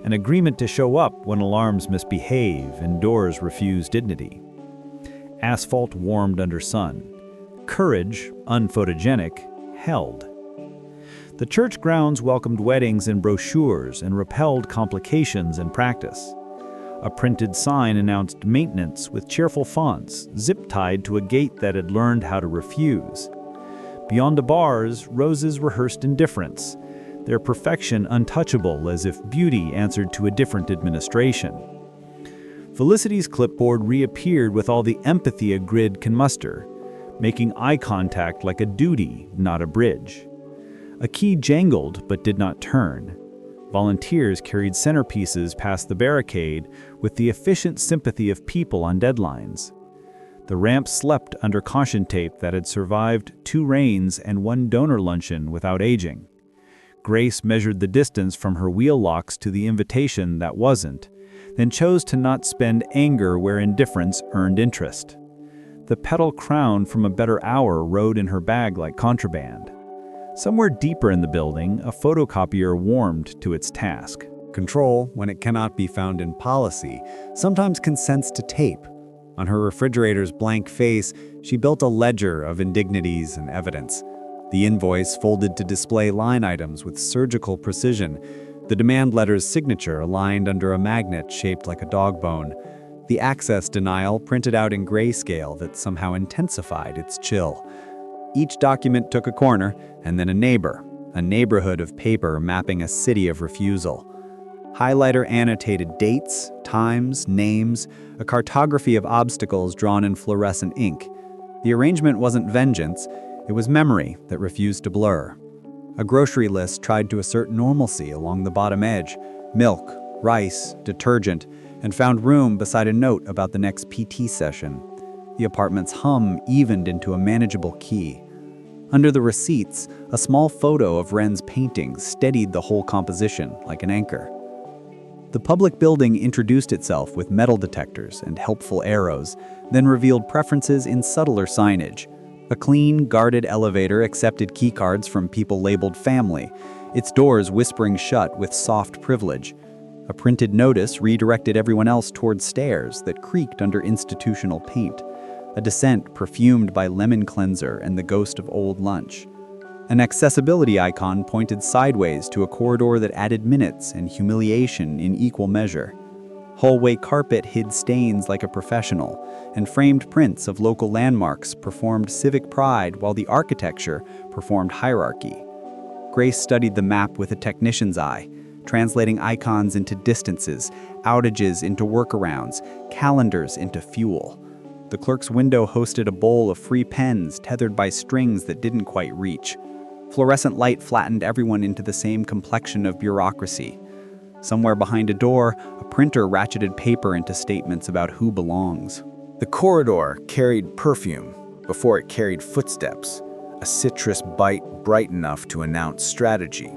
an agreement to show up when alarms misbehave and doors refuse dignity. Asphalt warmed under sun. Courage, unphotogenic, held. The church grounds welcomed weddings in brochures and repelled complications in practice. A printed sign announced maintenance with cheerful fonts, zip-tied to a gate that had learned how to refuse. Beyond the bars, roses rehearsed indifference, their perfection untouchable as if beauty answered to a different administration. Felicity's clipboard reappeared with all the empathy a grid can muster, making eye contact like a duty, not a bridge. A key jangled but did not turn. Volunteers carried centerpieces past the barricade with the efficient sympathy of people on deadlines. The ramp slept under caution tape that had survived 2 rains and 1 donor luncheon without aging. Grace measured the distance from her wheel locks to the invitation that wasn't, then chose to not spend anger where indifference earned interest. The petal crown from a better hour rode in her bag like contraband. Somewhere deeper in the building, a photocopier warmed to its task. Control, when it cannot be found in policy, sometimes consents to tape. On her refrigerator's blank face, she built a ledger of indignities and evidence. The invoice folded to display line items with surgical precision. The demand letter's signature aligned under a magnet shaped like a dog bone. The access denial printed out in grayscale that somehow intensified its chill. Each document took a corner, and then a neighborhood of paper mapping a city of refusal. Highlighter annotated dates, times, names, a cartography of obstacles drawn in fluorescent ink. The arrangement wasn't vengeance, it was memory that refused to blur. A grocery list tried to assert normalcy along the bottom edge: milk, rice, detergent, and found room beside a note about the next PT session. The apartment's hum evened into a manageable key. Under the receipts, a small photo of Wren's paintings steadied the whole composition like an anchor. The public building introduced itself with metal detectors and helpful arrows, then revealed preferences in subtler signage. A clean, guarded elevator accepted keycards from people labeled family, its doors whispering shut with soft privilege. A printed notice redirected everyone else toward stairs that creaked under institutional paint, a descent perfumed by lemon cleanser and the ghost of old lunch. An accessibility icon pointed sideways to a corridor that added minutes and humiliation in equal measure. Hallway carpet hid stains like a professional, and framed prints of local landmarks performed civic pride while the architecture performed hierarchy. Grace studied the map with a technician's eye, translating icons into distances, outages into workarounds, calendars into fuel. The clerk's window hosted a bowl of free pens tethered by strings that didn't quite reach. Fluorescent light flattened everyone into the same complexion of bureaucracy. Somewhere behind a door, a printer ratcheted paper into statements about who belongs. The corridor carried perfume before it carried footsteps, a citrus bite bright enough to announce strategy.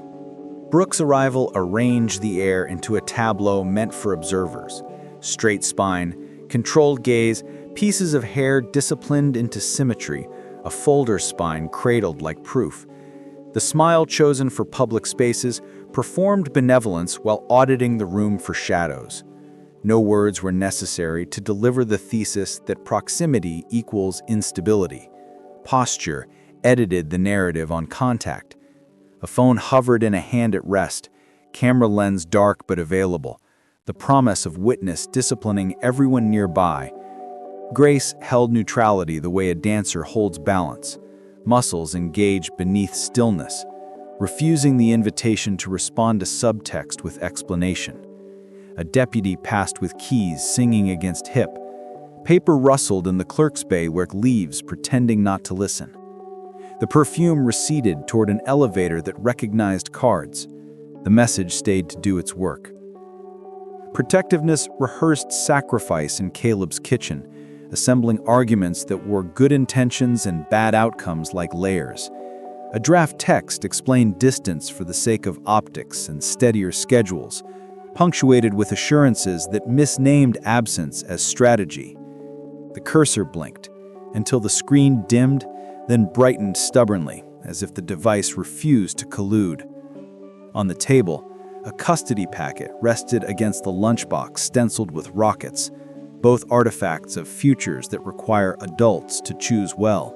Brooke's arrival arranged the air into a tableau meant for observers. Straight spine, controlled gaze, pieces of hair disciplined into symmetry, a folder spine cradled like proof. The smile chosen for public spaces performed benevolence while auditing the room for shadows. No words were necessary to deliver the thesis that proximity equals instability. Posture edited the narrative on contact. A phone hovered in a hand at rest, camera lens dark but available, the promise of witness disciplining everyone nearby. Grace held neutrality the way a dancer holds balance, muscles engaged beneath stillness, refusing the invitation to respond to subtext with explanation. A deputy passed with keys singing against hip. Paper rustled in the clerk's bay where leaves pretending not to listen. The perfume receded toward an elevator that recognized cards. The message stayed to do its work. Protectiveness rehearsed sacrifice in Caleb's kitchen, assembling arguments that wore good intentions and bad outcomes like layers. A draft text explained distance for the sake of optics and steadier schedules, punctuated with assurances that misnamed absence as strategy. The cursor blinked, until the screen dimmed, then brightened stubbornly, as if the device refused to collude. On the table, a custody packet rested against the lunchbox stenciled with rockets, both artifacts of futures that require adults to choose well.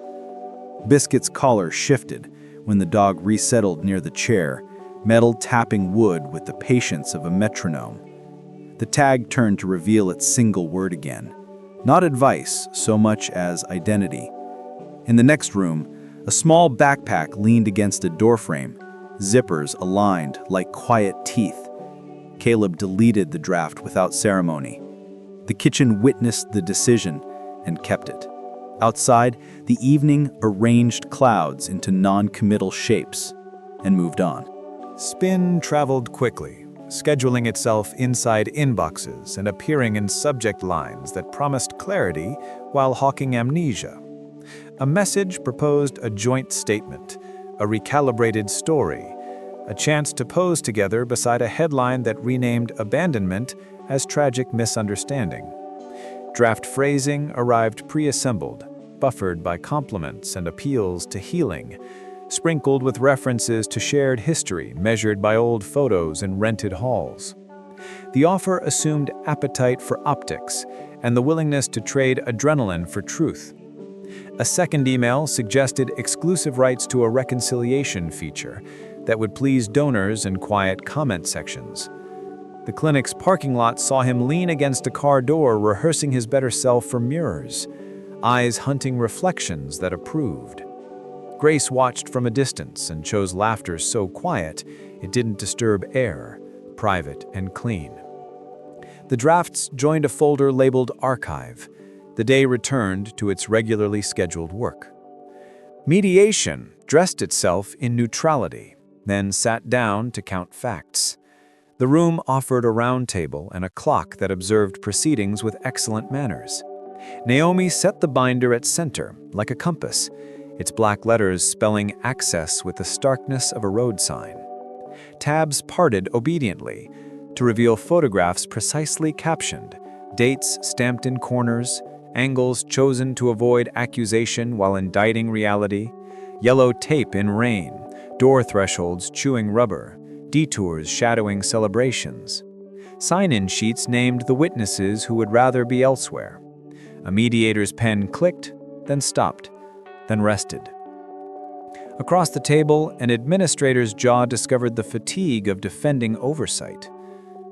Biscuit's collar shifted when the dog resettled near the chair, metal tapping wood with the patience of a metronome. The tag turned to reveal its single word again. Not advice so much as identity. In the next room, a small backpack leaned against a doorframe, zippers aligned like quiet teeth. Caleb deleted the draft without ceremony. The kitchen witnessed the decision and kept it. Outside, the evening arranged clouds into non-committal shapes and moved on. Spin traveled quickly, scheduling itself inside inboxes and appearing in subject lines that promised clarity while hawking amnesia. A message proposed a joint statement, a recalibrated story, a chance to pose together beside a headline that renamed abandonment as tragic misunderstanding. Draft phrasing arrived pre-assembled, buffered by compliments and appeals to healing, sprinkled with references to shared history measured by old photos in rented halls. The offer assumed appetite for optics and the willingness to trade adrenaline for truth. A second email suggested exclusive rights to a reconciliation feature that would please donors in quiet comment sections. The clinic's parking lot saw him lean against a car door, rehearsing his better self for mirrors, eyes hunting reflections that approved. Grace watched from a distance and chose laughter so quiet it didn't disturb air, private and clean. The drafts joined a folder labeled Archive. The day returned to its regularly scheduled work. Mediation dressed itself in neutrality, then sat down to count facts. The room offered a round table and a clock that observed proceedings with excellent manners. Naomi set the binder at center, like a compass, its black letters spelling access with the starkness of a road sign. Tabs parted obediently to reveal photographs precisely captioned, dates stamped in corners, angles chosen to avoid accusation while indicting reality, yellow tape in rain, door thresholds chewing rubber, detours shadowing celebrations. Sign-in sheets named the witnesses who would rather be elsewhere. A mediator's pen clicked, then stopped, then rested. Across the table, an administrator's jaw discovered the fatigue of defending oversight.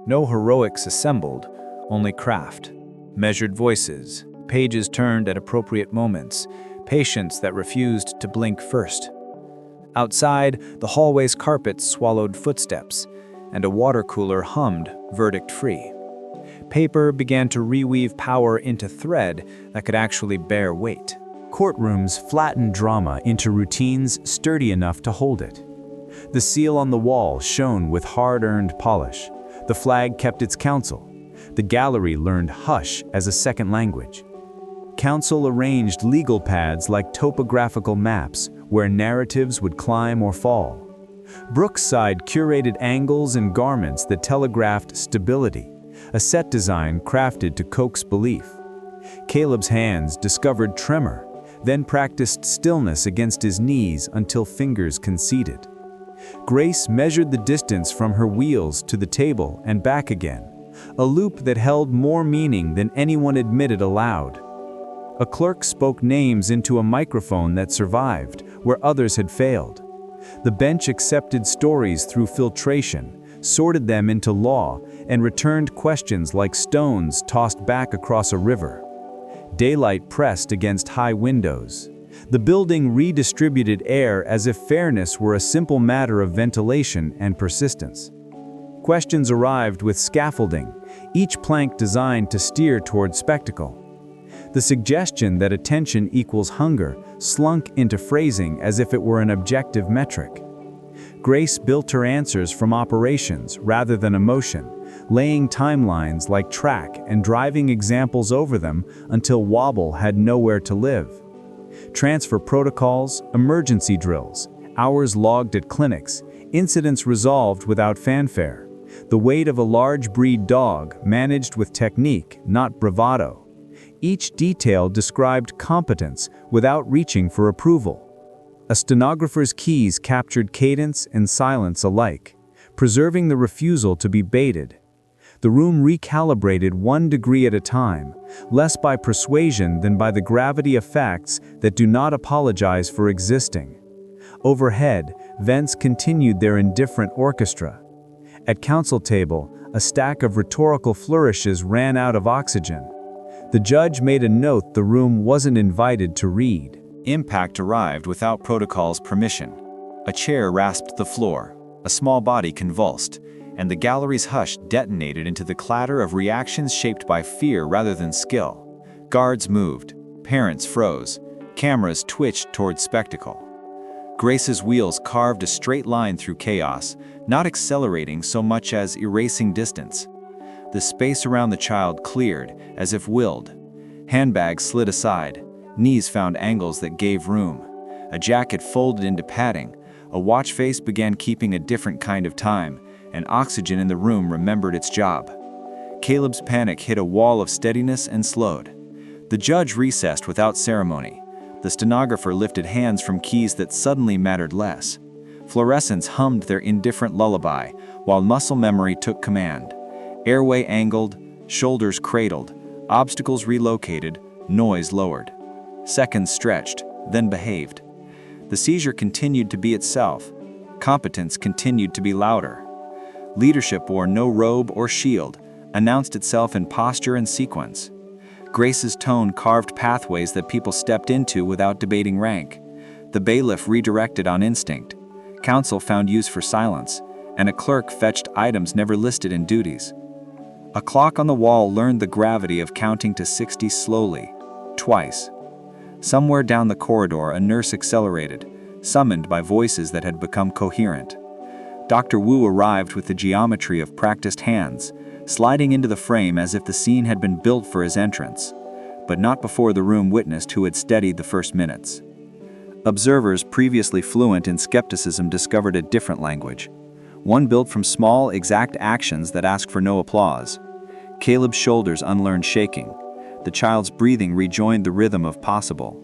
No heroics assembled, only craft. Measured voices, pages turned at appropriate moments, patience that refused to blink first. Outside, the hallway's carpet swallowed footsteps, and a water cooler hummed, verdict-free. Paper began to reweave power into thread that could actually bear weight. Courtrooms flattened drama into routines sturdy enough to hold it. The seal on the wall shone with hard-earned polish. The flag kept its counsel. The gallery learned hush as a second language. Counsel arranged legal pads like topographical maps where narratives would climb or fall. Brookside curated angles and garments that telegraphed stability, a set design crafted to coax belief. Caleb's hands discovered tremor, then practiced stillness against his knees until fingers conceded. Grace measured the distance from her wheels to the table and back again, a loop that held more meaning than anyone admitted aloud. A clerk spoke names into a microphone that survived, where others had failed. The bench accepted stories through filtration, sorted them into law, and returned questions like stones tossed back across a river. Daylight pressed against high windows. The building redistributed air as if fairness were a simple matter of ventilation and persistence. Questions arrived with scaffolding, each plank designed to steer toward spectacle. The suggestion that attention equals hunger slunk into phrasing as if it were an objective metric. Grace built her answers from operations rather than emotion, laying timelines like track and driving examples over them until Wobble had nowhere to live. Transfer protocols, emergency drills, hours logged at clinics, incidents resolved without fanfare. The weight of a large breed dog managed with technique, not bravado. Each detail described competence without reaching for approval. A stenographer's keys captured cadence and silence alike, preserving the refusal to be baited. The room recalibrated 1 degree at a time, less by persuasion than by the gravity of facts that do not apologize for existing. Overhead, vents continued their indifferent orchestra. At counsel table, a stack of rhetorical flourishes ran out of oxygen. The judge made a note the room wasn't invited to read. Impact arrived without protocol's permission. A chair rasped the floor, a small body convulsed, and the gallery's hush detonated into the clatter of reactions shaped by fear rather than skill. Guards moved, parents froze, cameras twitched toward spectacle. Grace's wheels carved a straight line through chaos, not accelerating so much as erasing distance. The space around the child cleared, as if willed. Handbags slid aside, knees found angles that gave room. A jacket folded into padding, a watch face began keeping a different kind of time, and oxygen in the room remembered its job. Caleb's panic hit a wall of steadiness and slowed. The judge recessed without ceremony. The stenographer lifted hands from keys that suddenly mattered less. Fluorescents hummed their indifferent lullaby, while muscle memory took command. Airway angled, shoulders cradled, obstacles relocated, noise lowered. Seconds stretched, then behaved. The seizure continued to be itself. Competence continued to be louder. Leadership wore no robe or shield, announced itself in posture and sequence. Grace's tone carved pathways that people stepped into without debating rank. The bailiff redirected on instinct. Counsel found use for silence, and a clerk fetched items never listed in duties. A clock on the wall learned the gravity of counting to 60 slowly, twice. Somewhere down the corridor, a nurse accelerated, summoned by voices that had become coherent. Dr. Wu arrived with the geometry of practiced hands, sliding into the frame as if the scene had been built for his entrance, but not before the room witnessed who had steadied the first minutes. Observers previously fluent in skepticism discovered a different language, one built from small, exact actions that ask for no applause. Caleb's shoulders unlearned shaking. The child's breathing rejoined the rhythm of possible.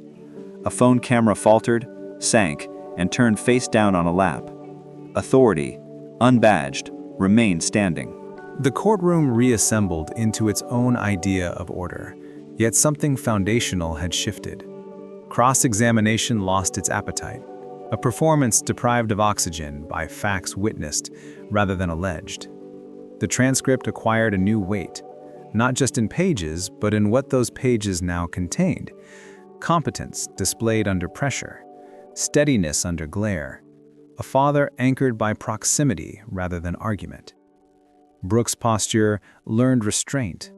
A phone camera faltered, sank, and turned face down on a lap. Authority, unbadged, remained standing. The courtroom reassembled into its own idea of order, yet something foundational had shifted. Cross-examination lost its appetite, a performance deprived of oxygen by facts witnessed rather than alleged. The transcript acquired a new weight, not just in pages, but in what those pages now contained. Competence displayed under pressure, steadiness under glare, a father anchored by proximity rather than argument. Brooks' posture learned restraint.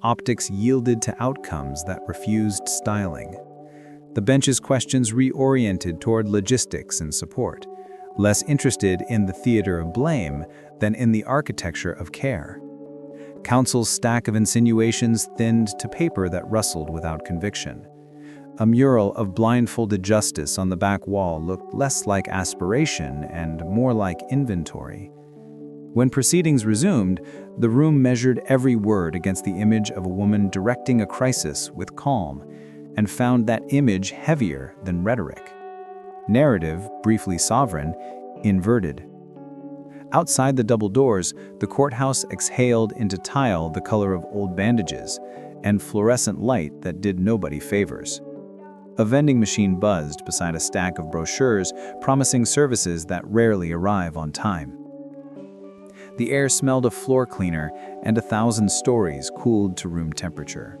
Optics yielded to outcomes that refused styling. The bench's questions reoriented toward logistics and support, less interested in the theater of blame than in the architecture of care. Counsel's stack of insinuations thinned to paper that rustled without conviction. A mural of blindfolded justice on the back wall looked less like aspiration and more like inventory. When proceedings resumed, the room measured every word against the image of a woman directing a crisis with calm, and found that image heavier than rhetoric. Narrative, briefly sovereign, inverted. Outside the double doors, the courthouse exhaled into tile the color of old bandages and fluorescent light that did nobody favors. A vending machine buzzed beside a stack of brochures promising services that rarely arrive on time. The air smelled of floor cleaner, and 1,000 stories cooled to room temperature.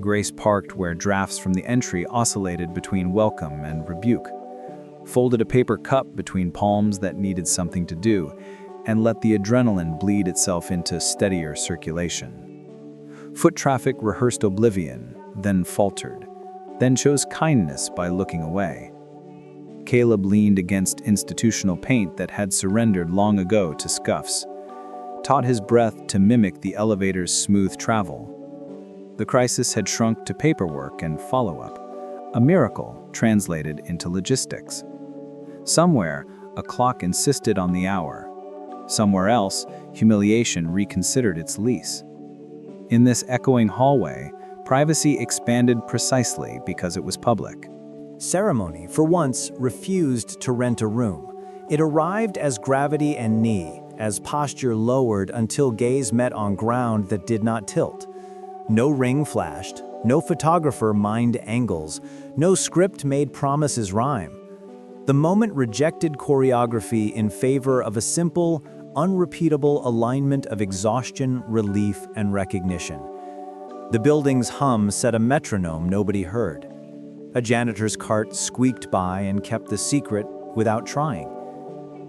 Grace parked where drafts from the entry oscillated between welcome and rebuke, folded a paper cup between palms that needed something to do, and let the adrenaline bleed itself into steadier circulation. Foot traffic rehearsed oblivion, then faltered, then chose kindness by looking away. Caleb leaned against institutional paint that had surrendered long ago to scuffs, taught his breath to mimic the elevator's smooth travel. The crisis had shrunk to paperwork and follow-up, a miracle translated into logistics. Somewhere, a clock insisted on the hour. Somewhere else, humiliation reconsidered its lease. In this echoing hallway, privacy expanded precisely because it was public. Ceremony, for once, refused to rent a room. It arrived as gravity and knee, as posture lowered until gaze met on ground that did not tilt. No ring flashed, no photographer mined angles, no script made promises rhyme. The moment rejected choreography in favor of a simple, unrepeatable alignment of exhaustion, relief, and recognition. The building's hum set a metronome nobody heard. A janitor's cart squeaked by and kept the secret without trying.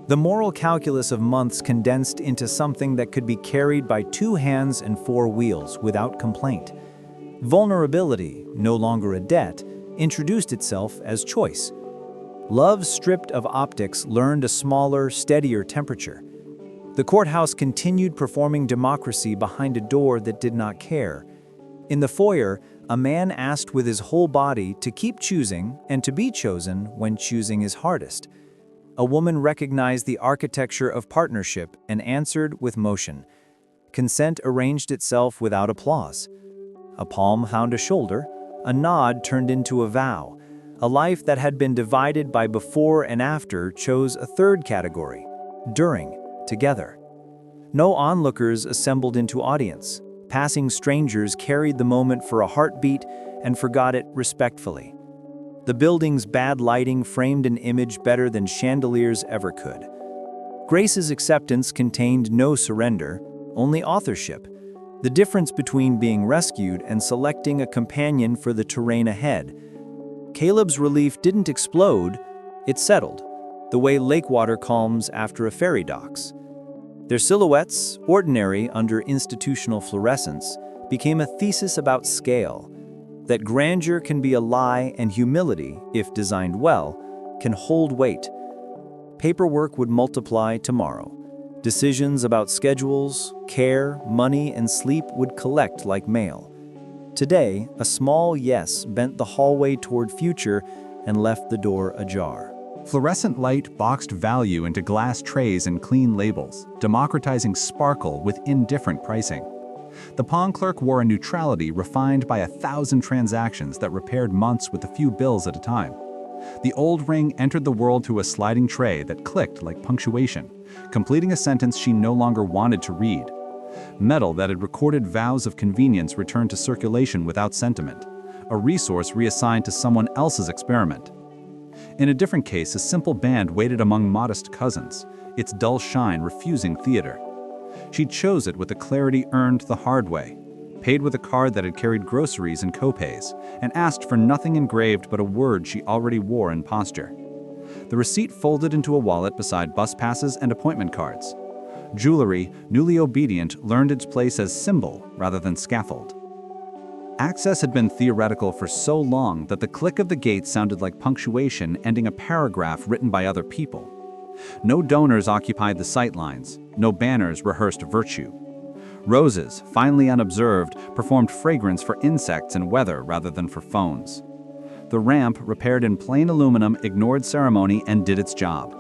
The moral calculus of months condensed into something that could be carried by 2 hands and 4 wheels without complaint. Vulnerability, no longer a debt, introduced itself as choice. Love stripped of optics learned a smaller, steadier temperature. The courthouse continued performing democracy behind a door that did not care. In the foyer, a man asked with his whole body to keep choosing and to be chosen when choosing is hardest. A woman recognized the architecture of partnership and answered with motion. Consent arranged itself without applause. A palm found a shoulder, a nod turned into a vow. A life that had been divided by before and after chose a third category, during, together. No onlookers assembled into audience. Passing strangers carried the moment for a heartbeat and forgot it respectfully. The building's bad lighting framed an image better than chandeliers ever could. Grace's acceptance contained no surrender, only authorship, the difference between being rescued and selecting a companion for the terrain ahead. Caleb's relief didn't explode, it settled, the way lake water calms after a ferry docks. Their silhouettes, ordinary under institutional fluorescence, became a thesis about scale, that grandeur can be a lie and humility, if designed well, can hold weight. Paperwork would multiply tomorrow. Decisions about schedules, care, money, and sleep would collect like mail. Today, a small yes bent the hallway toward future and left the door ajar. Fluorescent light boxed value into glass trays and clean labels, democratizing sparkle with indifferent pricing. The pawn clerk wore a neutrality refined by 1,000 transactions that repaired months with a few bills at a time. The old ring entered the world through a sliding tray that clicked like punctuation, completing a sentence she no longer wanted to read. Metal that had recorded vows of convenience returned to circulation without sentiment, a resource reassigned to someone else's experiment. In a different case, a simple band waited among modest cousins, its dull shine refusing theater. She chose it with a clarity earned the hard way, paid with a card that had carried groceries and copays, and asked for nothing engraved but a word she already wore in posture. The receipt folded into a wallet beside bus passes and appointment cards. Jewelry, newly obedient, learned its place as symbol rather than scaffold. Access had been theoretical for so long that the click of the gate sounded like punctuation ending a paragraph written by other people. No donors occupied the sightlines, no banners rehearsed virtue. Roses, finely unobserved, performed fragrance for insects and weather rather than for phones. The ramp, repaired in plain aluminum, ignored ceremony and did its job.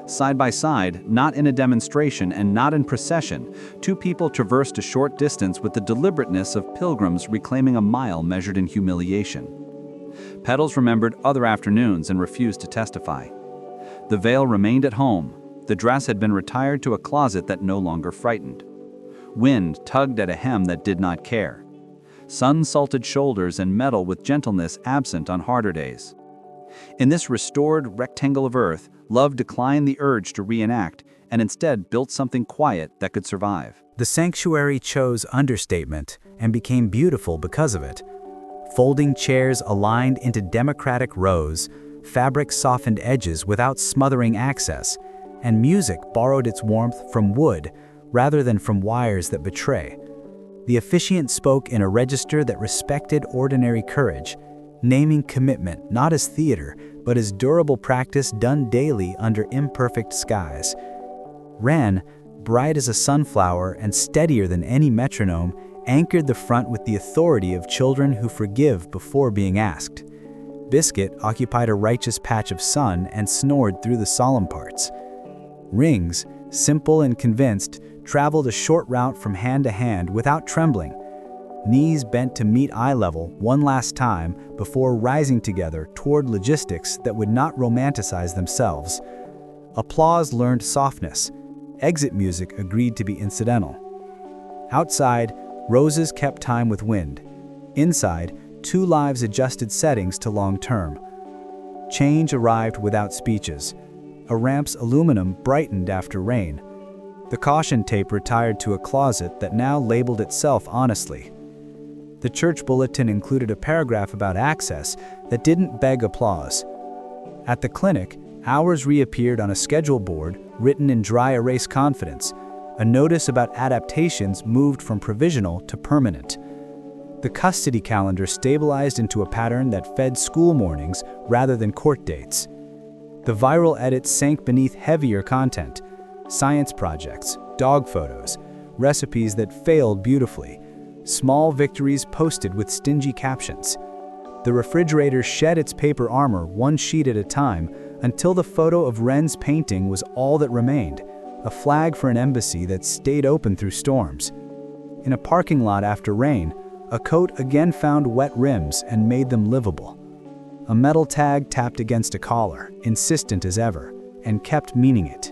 Side by side, not in a demonstration and not in procession, two people traversed a short distance with the deliberateness of pilgrims reclaiming a mile measured in humiliation. Petals remembered other afternoons and refused to testify. The veil remained at home. The dress had been retired to a closet that no longer frightened. Wind tugged at a hem that did not care. Sun-salted shoulders and metal with gentleness absent on harder days. In this restored rectangle of earth, love declined the urge to reenact and instead built something quiet that could survive. The sanctuary chose understatement and became beautiful because of it. Folding chairs aligned into democratic rows, fabric softened edges without smothering access, and music borrowed its warmth from wood rather than from wires that betray. The officiant spoke in a register that respected ordinary courage, naming commitment not as theater, but as durable practice done daily under imperfect skies. Wren, bright as a sunflower and steadier than any metronome, anchored the front with the authority of children who forgive before being asked. Biscuit occupied a righteous patch of sun and snored through the solemn parts. Rings, simple and convinced, traveled a short route from hand to hand without trembling. Knees bent to meet eye level one last time before rising together toward logistics that would not romanticize themselves. Applause learned softness. Exit music agreed to be incidental. Outside, roses kept time with wind. Inside, two lives adjusted settings to long term. Change arrived without speeches. A ramp's aluminum brightened after rain. The caution tape retired to a closet that now labeled itself honestly. The church bulletin included a paragraph about access that didn't beg applause. At the clinic, hours reappeared on a schedule board written in dry erase confidence. A notice about adaptations moved from provisional to permanent. The custody calendar stabilized into a pattern that fed school mornings rather than court dates. The viral edit sank beneath heavier content: science projects, dog photos, recipes that failed beautifully, small victories posted with stingy captions. The refrigerator shed its paper armor one sheet at a time until the photo of Ren's painting was all that remained, a flag for an embassy that stayed open through storms. In a parking lot after rain, a coat again found wet rims and made them livable. A metal tag tapped against a collar, insistent as ever, and kept meaning it.